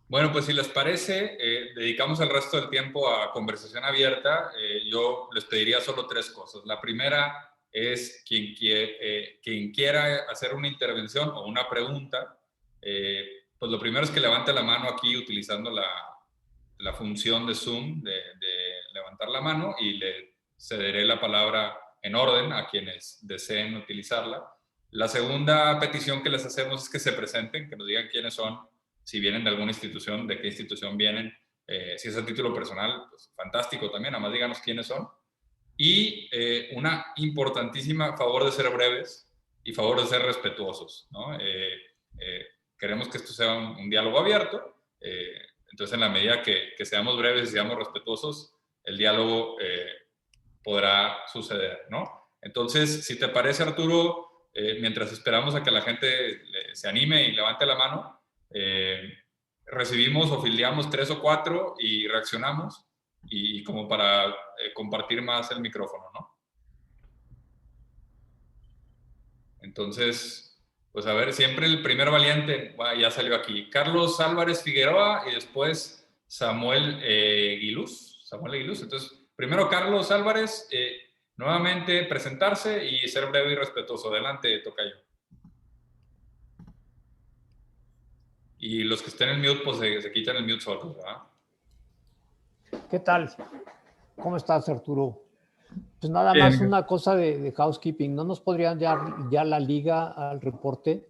Bueno, pues si les parece, dedicamos el resto del tiempo a conversación abierta. Yo les pediría solo tres cosas. La primera es quien quiera hacer una intervención o una pregunta, pues lo primero es que levante la mano aquí utilizando la función de Zoom de levantar la mano, y le cederé la palabra en orden a quienes deseen utilizarla. La segunda petición que les hacemos es que se presenten, que nos digan quiénes son, si vienen de alguna institución, de qué institución vienen. Si es a título personal, pues fantástico también, nada más díganos quiénes son. Y una importantísima, favor de ser breves y favor de ser respetuosos, ¿no? Queremos que esto sea un diálogo abierto, entonces en la medida que seamos breves y seamos respetuosos, el diálogo podrá suceder, ¿no? Entonces, si te parece, Arturo, mientras esperamos a que la gente se anime y levante la mano, recibimos o fildeamos 3 o 4 y reaccionamos, y como para compartir más el micrófono, ¿no? Entonces, pues a ver, siempre el primer valiente, ya salió aquí, Carlos Álvarez Figueroa y después Samuel Guiluz. Entonces, primero Carlos Álvarez, nuevamente presentarse y ser breve y respetuoso. Adelante, tocayo. Y los que estén en mute, pues se quitan el mute solos, ¿verdad? ¿Qué tal? ¿Cómo estás, Arturo? Pues nada más una cosa de housekeeping. ¿No nos podrían dar ya la liga al reporte?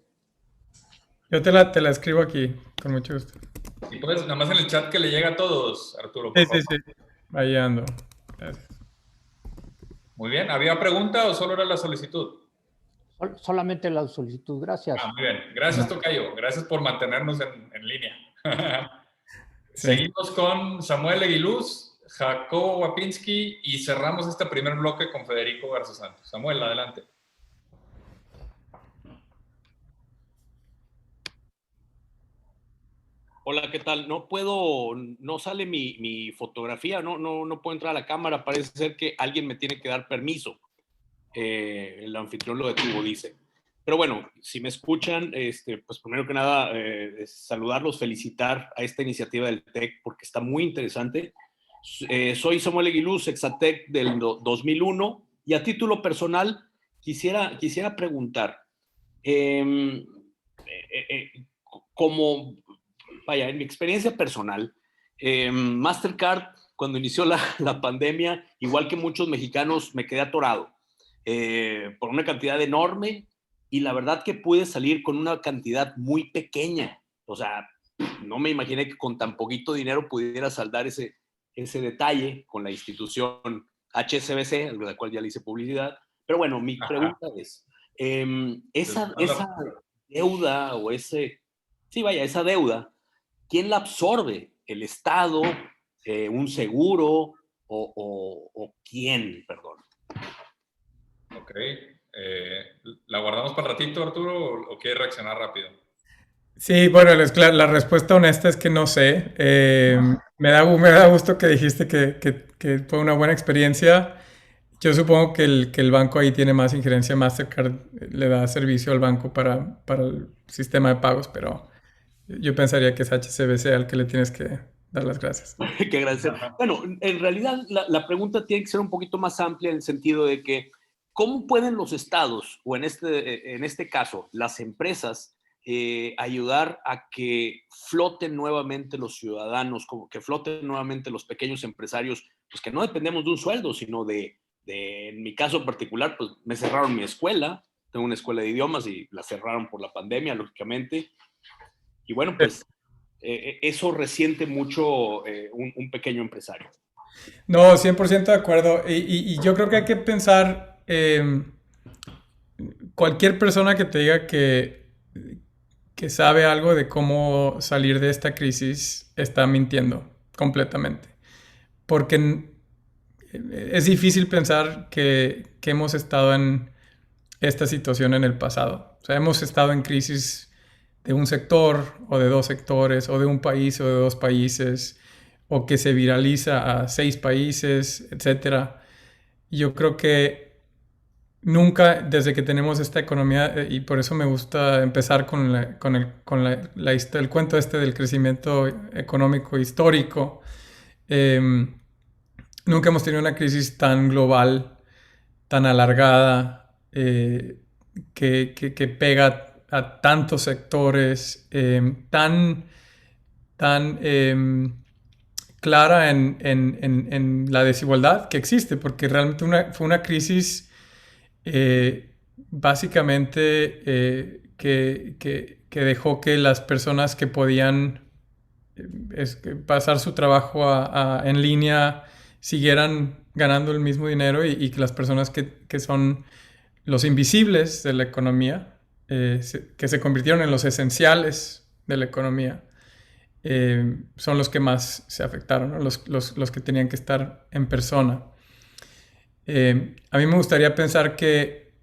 Yo te la escribo aquí, con mucho gusto. Y pues, nada más en el chat que le llega a todos, Arturo. Sí. Ahí ando. Gracias. Muy bien. ¿Había pregunta o solo era la solicitud? Solamente la solicitud. Gracias. Muy bien. Gracias, tocayo. Gracias por mantenernos en línea. Sí. Seguimos con Samuel Eguiluz, Jacobo Wapinski y cerramos este primer bloque con Federico Garza Santos. Samuel, adelante. Hola, ¿qué tal? No sale mi fotografía, no puedo entrar a la cámara, parece ser que alguien me tiene que dar permiso. El anfitrión lo detuvo, dice. Pero bueno, si me escuchan, pues primero que nada, saludarlos, felicitar a esta iniciativa del TEC porque está muy interesante. Soy Samuel Eguiluz, Exatec del 2001, y a título personal quisiera preguntar, como... Vaya, en mi experiencia personal, Mastercard, cuando inició la pandemia, igual que muchos mexicanos, me quedé atorado por una cantidad enorme, y la verdad que pude salir con una cantidad muy pequeña. O sea, no me imaginé que con tan poquito dinero pudiera saldar ese detalle con la institución HSBC, a la cual ya le hice publicidad. Pero bueno, mi pregunta es, esa deuda o esa deuda, ¿quién la absorbe? ¿El Estado? ¿Un seguro? ¿O quién? Perdón. Ok. ¿La guardamos para el ratito, Arturo, o quieres reaccionar rápido? Sí, bueno, la respuesta honesta es que no sé. Me da gusto que dijiste que fue una buena experiencia. Yo supongo que el banco ahí tiene más injerencia. Mastercard le da servicio al banco para el sistema de pagos, pero yo pensaría que es HSBC al que le tienes que dar las gracias. Que agradecer. Bueno, en realidad la pregunta tiene que ser un poquito más amplia en el sentido de que ¿cómo pueden los estados, o en este caso las empresas, ayudar a que floten nuevamente los ciudadanos, como que floten nuevamente los pequeños empresarios, pues que no dependemos de un sueldo, sino en mi caso particular, pues me cerraron mi escuela, tengo una escuela de idiomas y la cerraron por la pandemia, lógicamente, y bueno, pues eso resiente mucho un pequeño empresario. No, 100% de acuerdo, y yo creo que hay que pensar, cualquier persona que te diga que sabe algo de cómo salir de esta crisis está mintiendo completamente. Porque es difícil pensar que hemos estado en esta situación en el pasado. O sea, hemos estado en crisis de un sector o de dos sectores o de un país o de dos países o que se viraliza a 6 países, etc. Yo creo que nunca, desde que tenemos esta economía, y por eso me gusta empezar con el cuento del crecimiento económico histórico, nunca hemos tenido una crisis tan global, tan alargada, que pega a tantos sectores, tan clara en la desigualdad que existe, porque realmente fue una crisis básicamente que dejó que las personas que podían pasar su trabajo en línea siguieran ganando el mismo dinero, y que las personas que son los invisibles de la economía, que se convirtieron en los esenciales de la economía, son los que más se afectaron, ¿no? Los que tenían que estar en persona. A mí me gustaría pensar que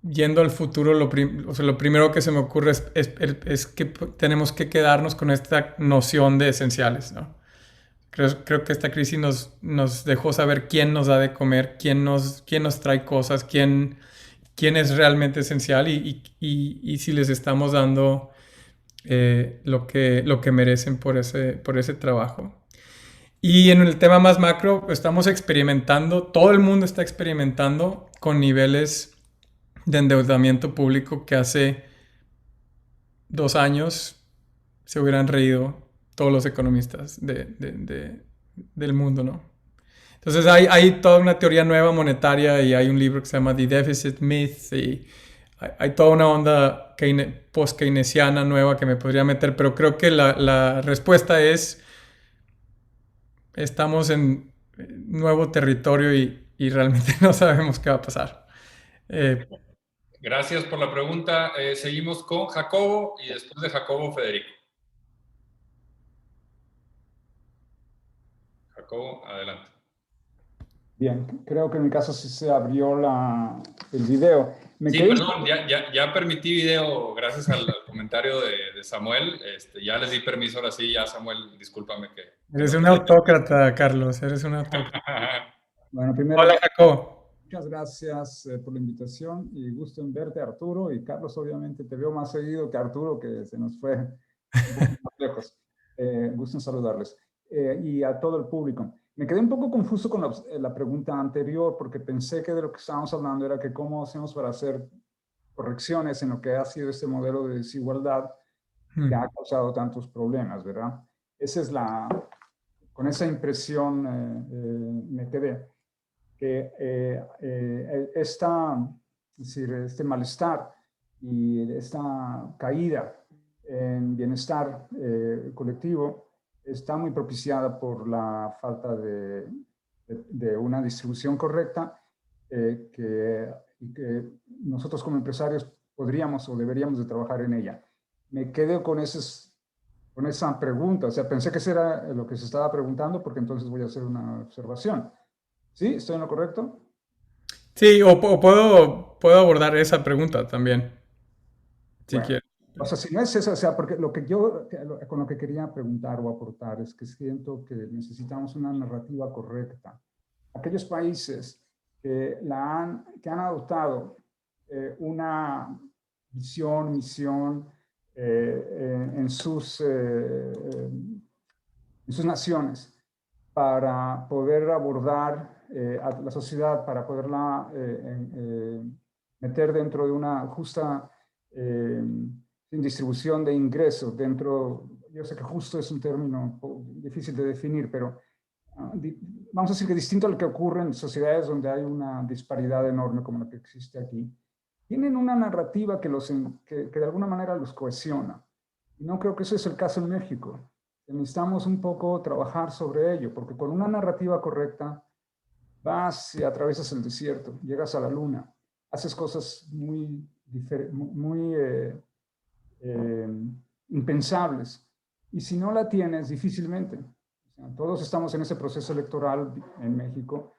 yendo al futuro, o sea, lo primero que se me ocurre es que tenemos que quedarnos con esta noción de esenciales, ¿no? Creo que esta crisis nos dejó saber quién nos da de comer, quién nos trae cosas, quién es realmente esencial y si les estamos dando lo que merecen por ese trabajo. Y en el tema más macro, estamos experimentando, todo el mundo está experimentando con niveles de endeudamiento público que hace 2 años se hubieran reído todos los economistas del mundo, ¿no? Entonces hay toda una teoría nueva monetaria y hay un libro que se llama The Deficit Myth y hay toda una onda post-keynesiana nueva que me podría meter, pero creo que la respuesta es estamos en nuevo territorio y realmente no sabemos qué va a pasar. Gracias por la pregunta. Seguimos con Jacobo y después de Jacobo, Federico. Jacobo, adelante. Bien, creo que en mi caso sí se abrió el video. Perdón, ya permití video gracias al comentario de Samuel. Ya les di permiso, ahora sí, ya Samuel, discúlpame que... Eres un autócrata, Carlos, eres un autócrata. Bueno, primero, hola, Jacobo. Muchas gracias por la invitación y gusto en verte, Arturo. Y Carlos, obviamente, te veo más seguido que Arturo, que se nos fue un poco más lejos. Gusto en saludarles. Y a todo el público. Me quedé un poco confuso con la pregunta anterior porque pensé que de lo que estábamos hablando era que cómo hacemos para hacer correcciones en lo que ha sido este modelo de desigualdad que ha causado tantos problemas, ¿verdad? Con esa impresión me quedé. Que es decir, este malestar y esta caída en bienestar colectivo está muy propiciada por la falta de una distribución correcta y que nosotros como empresarios podríamos o deberíamos de trabajar en ella. Me quedé con esa pregunta, o sea, pensé que eso era lo que se estaba preguntando porque entonces voy a hacer una observación. ¿Sí? ¿Estoy en lo correcto? Sí, o puedo abordar esa pregunta también, si bueno, quieres. O sea, si no es eso, o sea, porque con lo que quería preguntar o aportar es que siento que necesitamos una narrativa correcta. Aquellos países que han adoptado una misión en sus naciones para poder abordar a la sociedad, para poderla meter dentro de una justa distribución de ingresos yo sé que justo es un término difícil de definir, pero vamos a decir que distinto a lo que ocurre en sociedades donde hay una disparidad enorme como la que existe aquí, tienen una narrativa que de alguna manera los cohesiona. Y no creo que eso es el caso en México. Necesitamos un poco trabajar sobre ello, porque con una narrativa correcta vas y atraviesas el desierto, llegas a la luna, haces cosas muy impensables. Y si no la tienes, difícilmente. O sea, todos estamos en ese proceso electoral en México,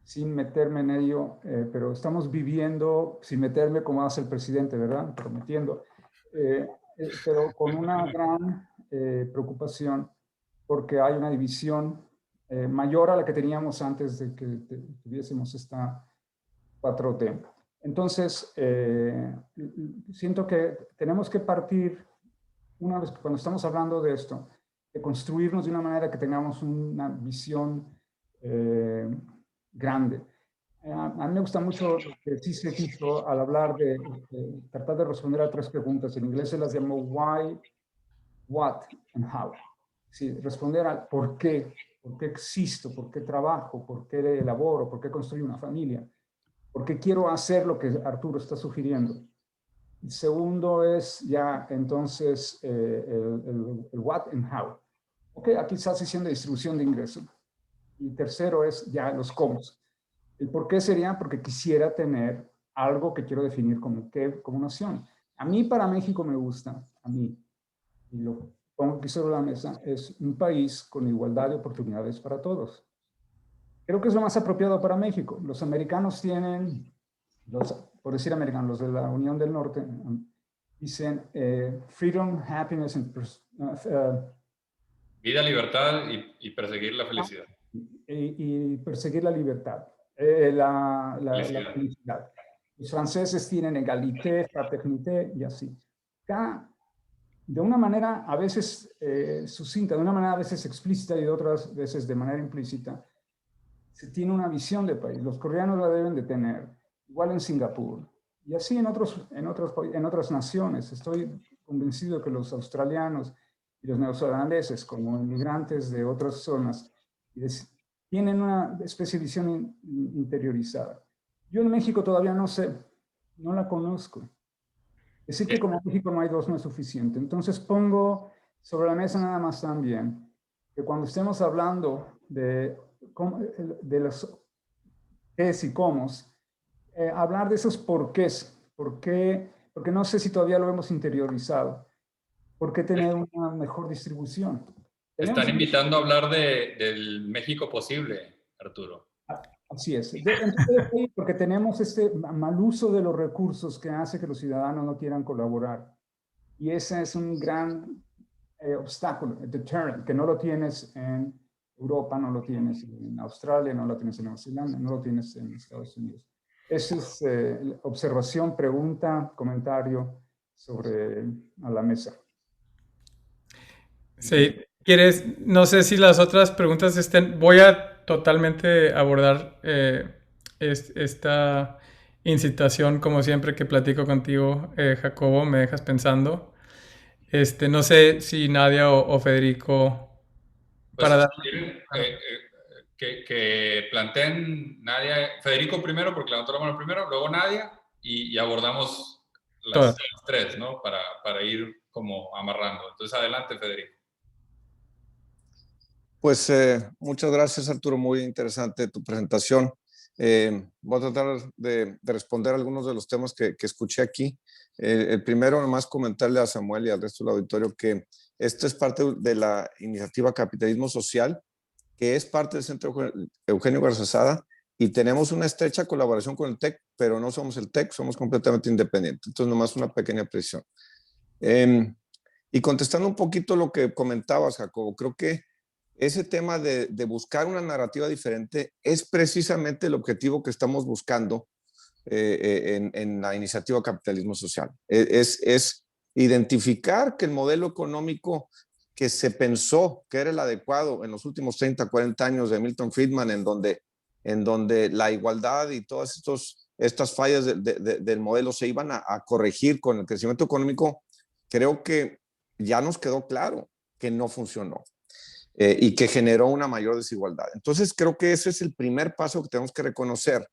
sin meterme en ello, pero estamos viviendo, sin meterme como hace el presidente, ¿verdad? Prometiendo. Pero con una gran preocupación porque hay una división mayor a la que teníamos antes de que tuviésemos esta 4T. Entonces, siento que tenemos que partir, una vez que cuando estamos hablando de esto, de construirnos de una manera que tengamos una visión grande. A mí me gusta mucho lo que sí se hizo al hablar de tratar de responder a 3 preguntas. En inglés se las llamó why, what and how. Sí, responder al por qué existo, por qué trabajo, por qué elaboro, por qué construyo una familia, por qué quiero hacer lo que Arturo está sugiriendo. El segundo es ya entonces el what and how. Ok, aquí estás diciendo distribución de ingresos. Y tercero es ya los cómo. El por qué sería porque quisiera tener algo que quiero definir como nación. A mí para México me gusta, a mí, y lo pongo aquí sobre la mesa, es un país con igualdad de oportunidades para todos. creo que es lo más apropiado para México. Los americanos tienen, por decir americanos, los de la Unión del Norte, dicen freedom, happiness, and vida, libertad y perseguir la felicidad. Y perseguir la libertad, la felicidad. Los franceses tienen égalité, fraternité y así. Acá, de una manera a veces sucinta, de una manera a veces explícita y de otras veces de manera implícita, se tiene una visión de país. Los coreanos la deben de tener, igual en Singapur, y así en otras naciones. Estoy convencido que los australianos y los neozelandeses, como inmigrantes de otras zonas, tienen una especie de visión interiorizada. Yo en México todavía no sé, no la conozco. Decir que como en México no hay dos no es suficiente. Entonces pongo sobre la mesa nada más también que cuando estemos hablando de los qués y cómo, hablar de esos porqués, porque no sé si todavía lo hemos interiorizado. ¿Por qué tener una mejor distribución? Están invitando a hablar del México posible, Arturo. Así es. Entonces, porque tenemos este mal uso de los recursos que hace que los ciudadanos no quieran colaborar. Y ese es un gran obstáculo, deterrent, que no lo tienes en Europa, no lo tienes en Australia, no lo tienes en Nueva Zelanda, no lo tienes en Estados Unidos. Esa es observación, pregunta, comentario sobre a la mesa. Sí, no sé si las otras preguntas voy a totalmente abordar esta incitación, como siempre que platico contigo, Jacobo, me dejas pensando. No sé si Nadia o Federico, pues, para dar... que planteen Nadia, Federico primero, porque levantó la mano primero, luego Nadia, y abordamos las tres, ¿no? Para ir como amarrando. Entonces, adelante, Federico. Pues muchas gracias, Arturo. Muy interesante tu presentación. Voy a tratar de responder algunos de los temas que escuché aquí. El primero, nomás comentarle a Samuel y al resto del auditorio que esto es parte de la iniciativa Capitalismo Social, que es parte del Centro Eugenio Garzazada, y tenemos una estrecha colaboración con el TEC, pero no somos el TEC, somos completamente independientes. Entonces, nomás una pequeña precisión. Y contestando un poquito lo que comentabas, Jacobo, creo que ese tema de buscar una narrativa diferente es precisamente el objetivo que estamos buscando en la iniciativa Capitalismo Social. Es identificar que el modelo económico que se pensó que era el adecuado en los últimos 30, 40 años de Milton Friedman, en donde la igualdad y todas estas fallas del modelo se iban a corregir con el crecimiento económico, creo que ya nos quedó claro que no funcionó. Y que generó una mayor desigualdad. Entonces, creo que ese es el primer paso que tenemos que reconocer.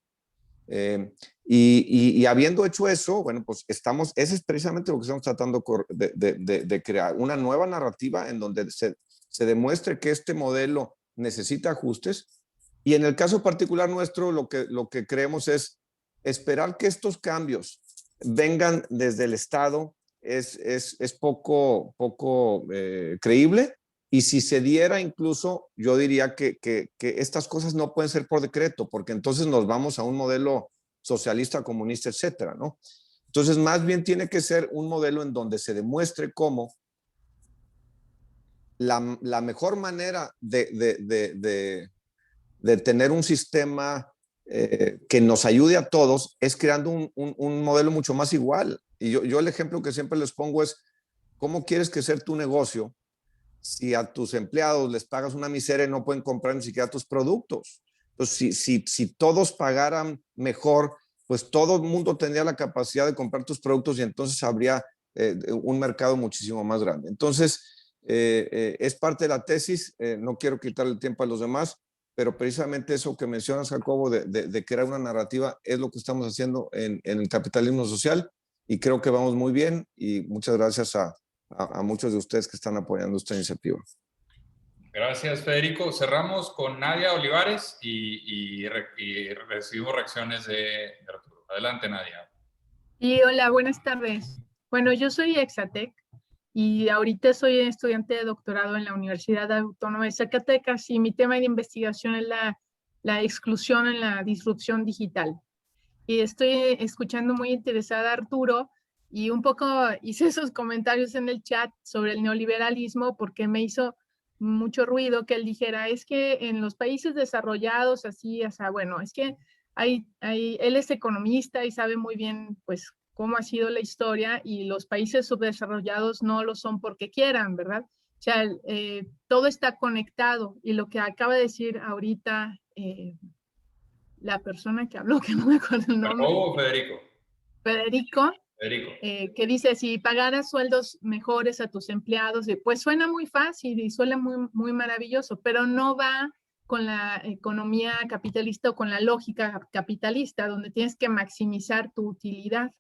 Y habiendo hecho eso, bueno, pues ese es precisamente lo que estamos tratando de crear, una nueva narrativa en donde se demuestre que este modelo necesita ajustes. Y en el caso particular nuestro, lo que creemos es esperar que estos cambios vengan desde el Estado es poco creíble. Y si se diera incluso, yo diría que estas cosas no pueden ser por decreto, porque entonces nos vamos a un modelo socialista, comunista, etcétera, ¿no? Entonces, más bien tiene que ser un modelo en donde se demuestre cómo la mejor manera de tener un sistema que nos ayude a todos es creando un modelo mucho más igual. Y yo el ejemplo que siempre les pongo es, ¿cómo quieres que sea tu negocio si a tus empleados les pagas una miseria y no pueden comprar ni siquiera tus productos? Entonces, si todos pagaran mejor, pues todo el mundo tendría la capacidad de comprar tus productos y entonces habría un mercado muchísimo más grande. Entonces, es parte de la tesis, no quiero quitarle el tiempo a los demás, pero precisamente eso que mencionas, Jacobo, de crear una narrativa, es lo que estamos haciendo en el capitalismo social, y creo que vamos muy bien, y muchas gracias a muchos de ustedes que están apoyando esta iniciativa. Gracias, Federico. Cerramos con Nadia Olivares y recibimos reacciones de Arturo. Adelante, Nadia. Y hola, buenas tardes. Bueno, yo soy Exatec y ahorita soy estudiante de doctorado en la Universidad Autónoma de Zacatecas, y mi tema de investigación es la la exclusión en la disrupción digital. Y estoy escuchando muy interesada a Arturo y un poco hice esos comentarios en el chat sobre el neoliberalismo porque me hizo mucho ruido que él dijera, es que en los países desarrollados así, o sea, bueno, es que él es economista y sabe muy bien pues cómo ha sido la historia y los países subdesarrollados no lo son porque quieran, ¿verdad? O sea, todo está conectado y lo que acaba de decir ahorita la persona que habló, que no me acuerdo el nombre. ¿Jacobo o Federico? Federico. Federico. Que dice, si pagaras sueldos mejores a tus empleados, pues suena muy fácil y suena muy, muy maravilloso, pero no va con la economía capitalista o con la lógica capitalista, donde tienes que maximizar tu utilidad,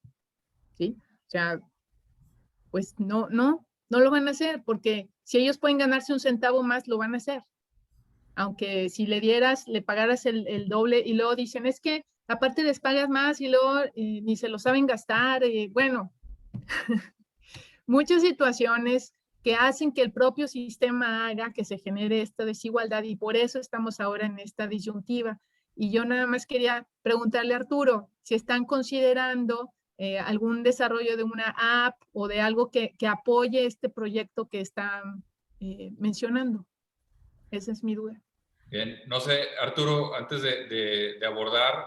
¿sí? O sea, pues no lo van a hacer, porque si ellos pueden ganarse un centavo más, lo van a hacer. Aunque si le pagaras el doble y luego dicen, es que aparte les pagas más y luego ni se lo saben gastar. Bueno, muchas situaciones que hacen que el propio sistema haga que se genere esta desigualdad y por eso estamos ahora en esta disyuntiva. Y yo nada más quería preguntarle a Arturo si están considerando algún desarrollo de una app o de algo que apoye este proyecto que están mencionando. Esa es mi duda. Bien, no sé, Arturo, antes de abordar,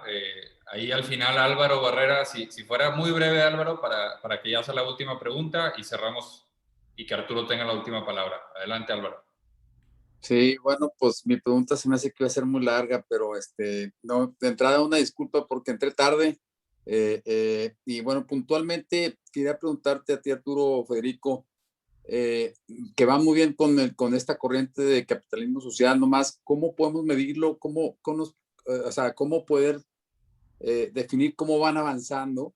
ahí al final Álvaro Barrera, si fuera muy breve Álvaro, para que ya sea la última pregunta y cerramos y que Arturo tenga la última palabra. Adelante Álvaro. Sí, bueno, pues mi pregunta se me hace que iba a ser muy larga, pero no, de entrada una disculpa porque entré tarde y bueno, puntualmente quería preguntarte a ti Arturo, Federico, que va muy bien con esta corriente de capitalismo social, nomás, ¿cómo podemos medirlo? ¿Cómo poder definir cómo van avanzando?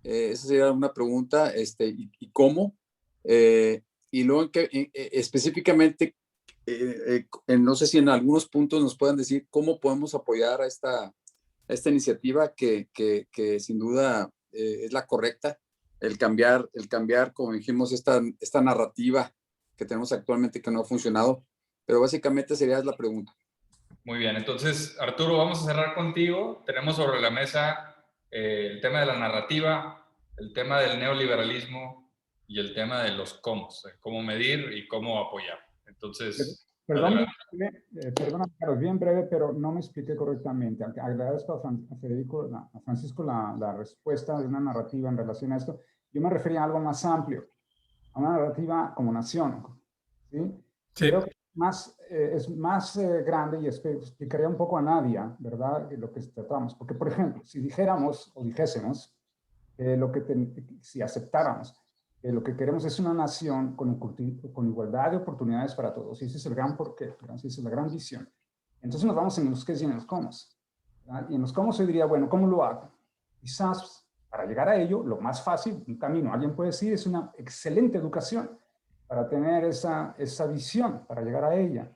Esa sería una pregunta, y cómo. Y luego, específicamente, no sé si en algunos puntos nos puedan decir cómo podemos apoyar a esta iniciativa que sin duda es la correcta. El cambiar, como dijimos, esta narrativa que tenemos actualmente que no ha funcionado, pero básicamente sería la pregunta. Muy bien, entonces Arturo, vamos a cerrar contigo. Tenemos sobre la mesa el tema de la narrativa, el tema del neoliberalismo y el tema de los cómo medir y cómo apoyar. Entonces, perdona, Carlos, bien breve, pero no me expliqué correctamente. Agradezco a Federico, a Francisco la respuesta de una narrativa en relación a esto. Yo me refería a algo más amplio, a una narrativa como nación. ¿Sí? Sí. Creo que es más grande y explicaría un poco a Nadia, ¿verdad?, lo que tratamos. Porque, por ejemplo, si dijéramos o dijésemos, si aceptáramos que lo que queremos es una nación con igualdad de oportunidades para todos, y ese es el gran porqué, ¿verdad? Esa es la gran visión. Entonces nos vamos en los qué y en los cómo. Y en los cómo se diría, bueno, ¿cómo lo hago? Quizás para llegar a ello, lo más fácil, un camino, alguien puede decir, es una excelente educación para tener esa visión, para llegar a ella.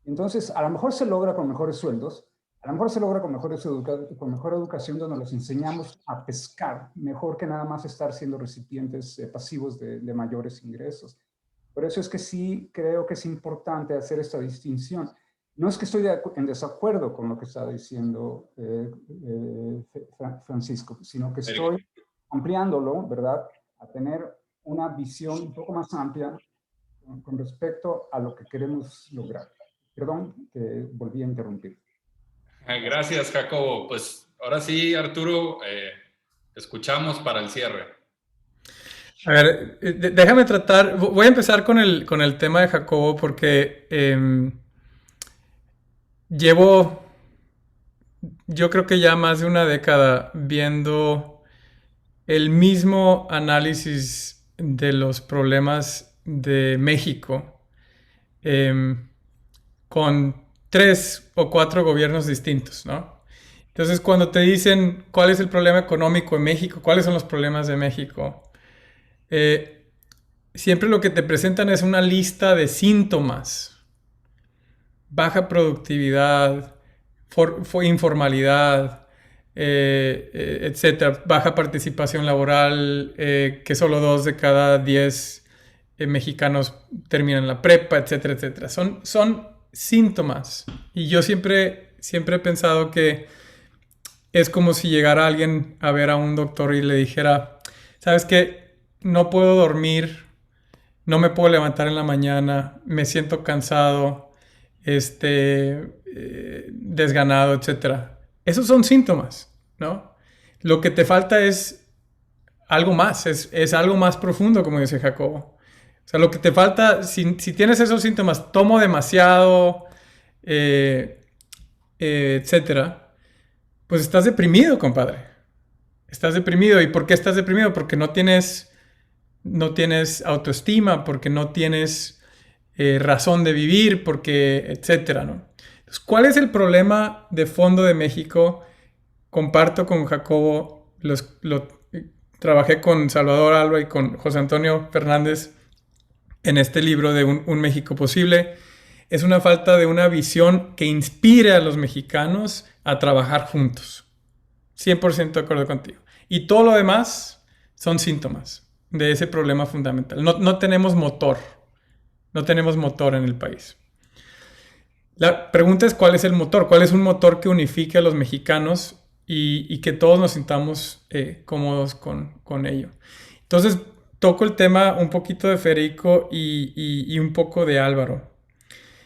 Entonces, a lo mejor se logra con mejores sueldos, a lo mejor se logra con mejor educación, donde los enseñamos a pescar, mejor que nada más estar siendo recipientes pasivos de mayores ingresos. Por eso es que sí creo que es importante hacer esta distinción. No es que estoy en desacuerdo con lo que está diciendo Francisco, sino que estoy ampliándolo, ¿verdad?, a tener una visión un poco más amplia con respecto a lo que queremos lograr. Perdón que volví a interrumpir. Gracias, Jacobo. Pues ahora sí, Arturo, te escuchamos para el cierre. A ver, déjame voy a empezar con el tema de Jacobo porque llevo, yo creo que ya más de una década viendo el mismo análisis de los problemas de México con 3 o 4 gobiernos distintos, ¿no? Entonces, cuando te dicen cuál es el problema económico en México, cuáles son los problemas de México, siempre lo que te presentan es una lista de síntomas. Baja productividad, informalidad, etcétera, baja participación laboral, que solo 2 de cada 10 mexicanos terminan la prepa, etcétera, etcétera. Son síntomas. Y yo siempre siempre he pensado que es como si llegara alguien a ver a un doctor y le dijera, ¿sabes qué? No puedo dormir, no me puedo levantar en la mañana, me siento cansado, desganado, etcétera. Esos son síntomas, ¿no? Lo que te falta es algo más, es algo más profundo, como dice Jacobo. O sea, lo que te falta, si tienes esos síntomas, tomo demasiado, etcétera, pues estás deprimido, compadre. Estás deprimido. ¿Y por qué estás deprimido? Porque no tienes autoestima, porque no tienes razón de vivir, porque, etcétera, ¿no? Entonces, ¿cuál es el problema de fondo de México? Comparto con Jacobo, trabajé con Salvador Alba y con José Antonio Fernández en este libro de un México posible. Es una falta de una visión que inspire a los mexicanos a trabajar juntos. 100% de acuerdo contigo. Y todo lo demás son síntomas de ese problema fundamental. No tenemos motor. No tenemos motor en el país. La pregunta es ¿cuál es el motor? ¿Cuál es un motor que unifique a los mexicanos y que todos nos sintamos cómodos con ello? Entonces toco el tema un poquito de Federico y un poco de Álvaro.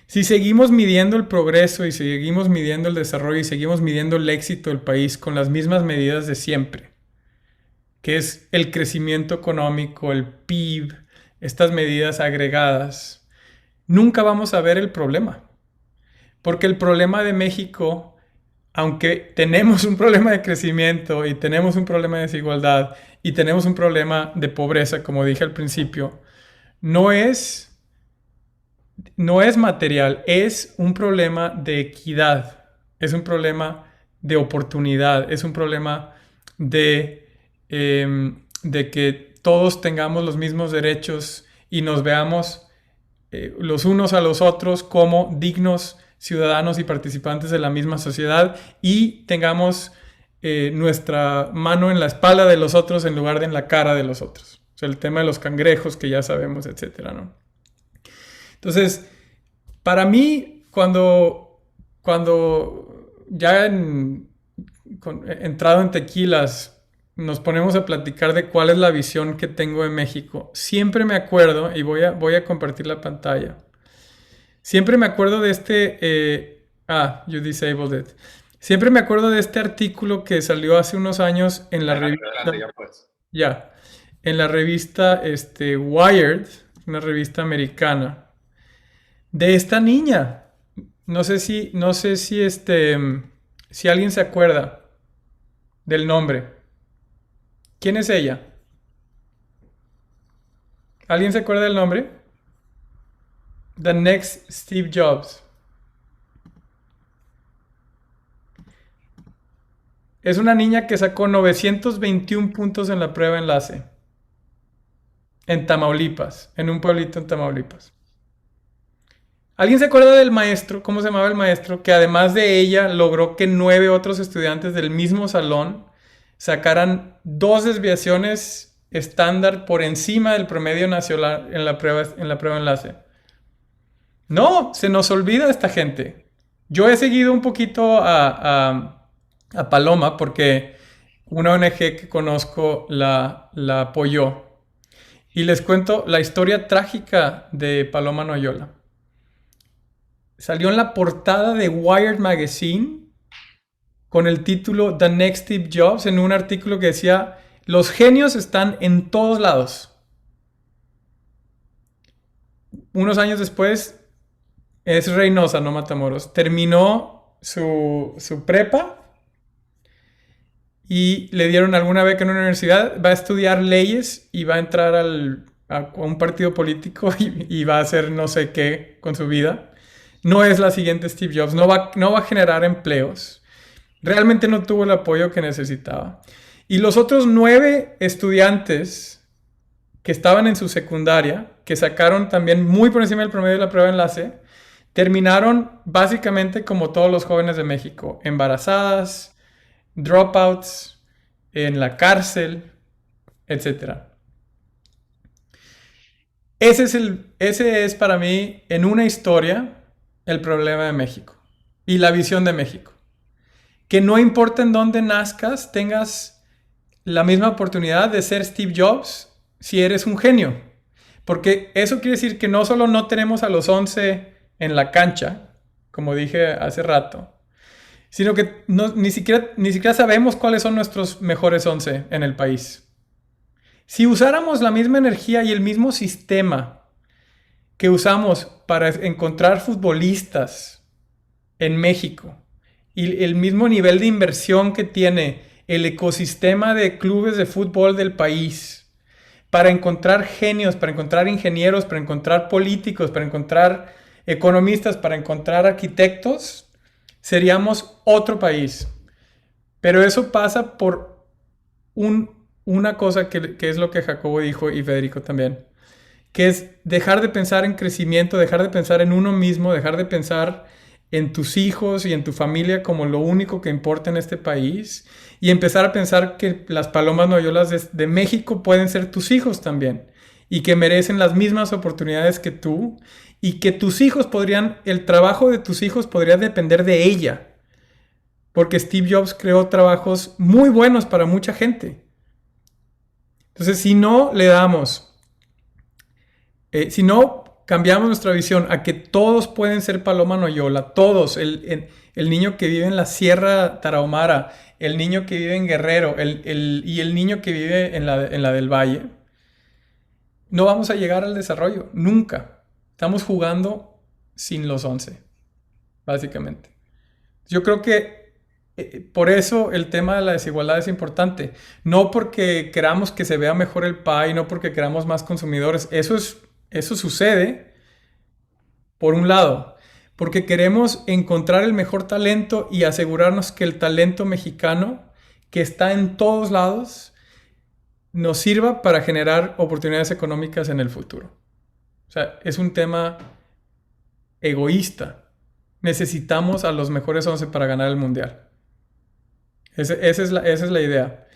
Si seguimos midiendo el progreso y seguimos midiendo el desarrollo y seguimos midiendo el éxito del país con las mismas medidas de siempre, que es el crecimiento económico, el PIB, estas medidas agregadas, nunca vamos a ver el problema. Porque el problema de México, aunque tenemos un problema de crecimiento y tenemos un problema de desigualdad y tenemos un problema de pobreza, como dije al principio, no es material, es un problema de equidad, es un problema de oportunidad, es un problema de que todos tengamos los mismos derechos y nos veamos los unos a los otros como dignos ciudadanos y participantes de la misma sociedad y tengamos nuestra mano en la espalda de los otros en lugar de en la cara de los otros. O sea, el tema de los cangrejos que ya sabemos, etcétera, ¿no? Entonces, para mí, cuando ya entrado en tequilas, nos ponemos a platicar de cuál es la visión que tengo de México, siempre me acuerdo, y voy a compartir la pantalla, siempre me acuerdo de you disabled it. Siempre me acuerdo de este artículo que salió hace unos años en la revista. En la revista Wired, una revista americana, de esta niña. No sé si alguien se acuerda del nombre. ¿Quién es ella? ¿Alguien se acuerda del nombre? The Next Steve Jobs. Es una niña que sacó 921 puntos en la prueba enlace. En Tamaulipas, en un pueblito en Tamaulipas. ¿Alguien se acuerda del maestro? ¿Cómo se llamaba el maestro? Que además de ella logró que 9 otros estudiantes del mismo salón sacaran 2 desviaciones estándar por encima del promedio nacional en la prueba enlace. No, se nos olvida esta gente. Yo he seguido un poquito a Paloma porque una ONG que conozco la apoyó. Y les cuento la historia trágica de Paloma Noyola. Salió en la portada de Wired Magazine con el título The Next Steve Jobs en un artículo que decía los genios están en todos lados. Unos años después, es Reynosa, no Matamoros, terminó su prepa y le dieron alguna beca en una universidad, va a estudiar leyes y va a entrar a un partido político y va a hacer no sé qué con su vida. No es la siguiente Steve Jobs, no va a generar empleos. Realmente no tuvo el apoyo que necesitaba. Y los otros 9 estudiantes que estaban en su secundaria, que sacaron también muy por encima del promedio de la prueba de enlace, terminaron básicamente como todos los jóvenes de México, embarazadas, dropouts, en la cárcel, etc. Ese es para mí, en una historia, el problema de México. y la visión de México. Que no importa en dónde nazcas, tengas la misma oportunidad de ser Steve Jobs si eres un genio. Porque eso quiere decir que no solo no tenemos a los 11 en la cancha, como dije hace rato, sino que ni siquiera sabemos cuáles son nuestros mejores 11 en el país. Si usáramos la misma energía y el mismo sistema que usamos para encontrar futbolistas en México y el mismo nivel de inversión que tiene el ecosistema de clubes de fútbol del país para encontrar genios, para encontrar ingenieros, para encontrar políticos, para encontrar economistas, para encontrar arquitectos, seríamos otro país. Pero eso pasa por una cosa que es lo que Jacobo dijo y Federico también, que es dejar de pensar en crecimiento, dejar de pensar en uno mismo, dejar de pensar en tus hijos y en tu familia como lo único que importa en este país y empezar a pensar que las palomas noyolas de México pueden ser tus hijos también y que merecen las mismas oportunidades que tú y que tus hijos el trabajo de tus hijos podría depender de ella. Porque Steve Jobs creó trabajos muy buenos para mucha gente. Entonces, si no cambiamos nuestra visión a que todos pueden ser paloma noyola, todos, el niño que vive en la Sierra Tarahumara, el niño que vive en Guerrero y el niño que vive en la del Valle, no vamos a llegar al desarrollo, nunca. Estamos jugando sin los 11, básicamente. Yo creo que por eso el tema de la desigualdad es importante. No porque queramos que se vea mejor el pie, no porque queramos más consumidores. Eso sucede, por un lado, porque queremos encontrar el mejor talento y asegurarnos que el talento mexicano, que está en todos lados, nos sirva para generar oportunidades económicas en el futuro. O sea, es un tema egoísta. Necesitamos a los mejores 11 para ganar el mundial. Esa es la idea.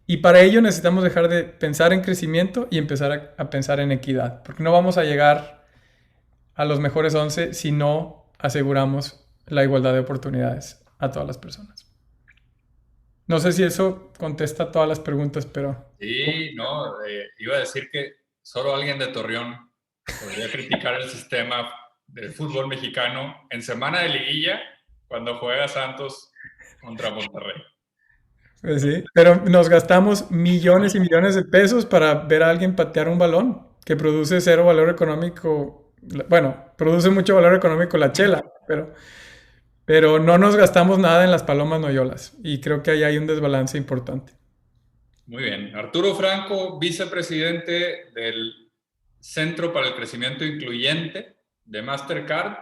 Y para ello necesitamos dejar de pensar en crecimiento y empezar a pensar en equidad. Porque no vamos a llegar a los mejores 11 si no aseguramos la igualdad de oportunidades a todas las personas. No sé si eso contesta todas las preguntas, pero... Sí, no, iba a decir que solo alguien de Torreón podría criticar el sistema del fútbol mexicano en semana de liguilla cuando juega Santos contra Monterrey. Pues sí, pero nos gastamos millones y millones de pesos para ver a alguien patear un balón que produce cero valor económico. Bueno, produce mucho valor económico la chela, pero no nos gastamos nada en las palomas noyolas y creo que ahí hay un desbalance importante. Muy bien. Arturo Franco, vicepresidente del Centro para el Crecimiento Incluyente de Mastercard.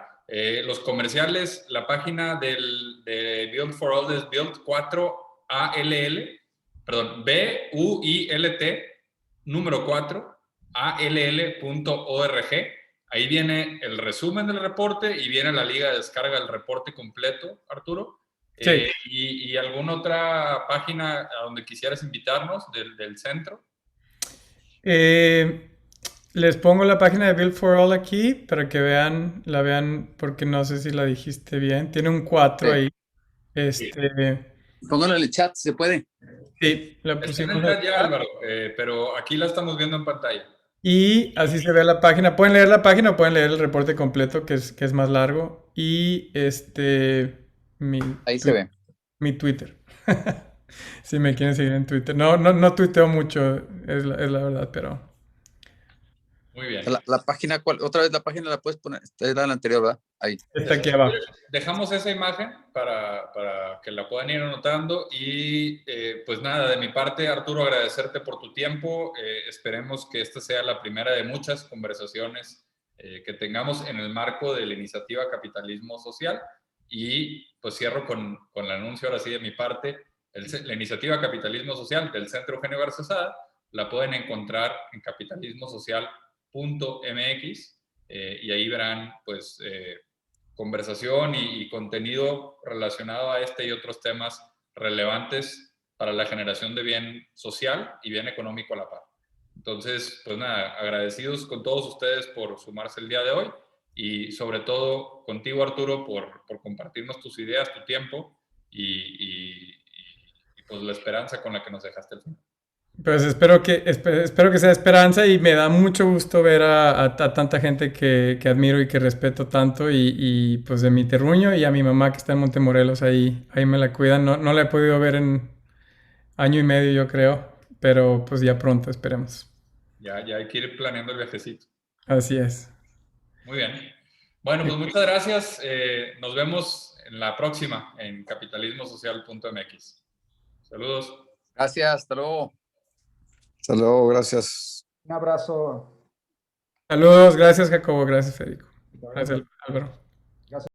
Los comerciales, la página de Build for All es Build 4ALL, perdón, BUILT, número 4, ALL.org. Ahí viene el resumen del reporte y viene la liga de descarga del reporte completo, Arturo. Sí. ¿Y alguna otra página a donde quisieras invitarnos del centro? Les pongo la página de Build for All aquí para que la vean, porque no sé si la dijiste bien. Tiene un 4 ahí. Pónganlo en el chat, se puede. Sí, la Está pusimos. en el chat ya, Álvaro, pero aquí la estamos viendo en pantalla. Y así se ve la página. Pueden leer la página o pueden leer el reporte completo, que es más largo. Y ahí se ve. Mi Twitter. Si me quieren seguir en Twitter. No tuiteo mucho, es la verdad, pero... Muy bien. La página, otra vez la página la puedes poner, está en la anterior, ¿verdad? Ahí. Está aquí abajo. Dejamos esa imagen para que la puedan ir anotando y pues nada, de mi parte, Arturo, agradecerte por tu tiempo. Esperemos que esta sea la primera de muchas conversaciones que tengamos en el marco de la iniciativa Capitalismo Social y pues cierro con el anuncio ahora sí de mi parte. La iniciativa Capitalismo Social del Centro Eugenio Garzazada la pueden encontrar en capitalismosocial.mx y ahí verán pues conversación y contenido relacionado a este y otros temas relevantes para la generación de bien social y bien económico a la par. Entonces, pues nada, agradecidos con todos ustedes por sumarse el día de hoy y sobre todo contigo, Arturo, por compartirnos tus ideas, tu tiempo y pues la esperanza con la que nos dejaste el final. Pues espero que sea esperanza y me da mucho gusto ver a tanta gente que admiro y que respeto tanto y pues de mi terruño y a mi mamá que está en Montemorelos, ahí me la cuidan. No la he podido ver en año y medio, yo creo, pero pues ya pronto, esperemos. Ya hay que ir planeando el viajecito. Así es. Muy bien. Bueno, pues muchas gracias. Nos vemos en la próxima en capitalismosocial.mx. Saludos. Gracias, hasta luego. Hasta luego, gracias. Un abrazo. Saludos, gracias Jacobo, gracias Federico, gracias Álvaro.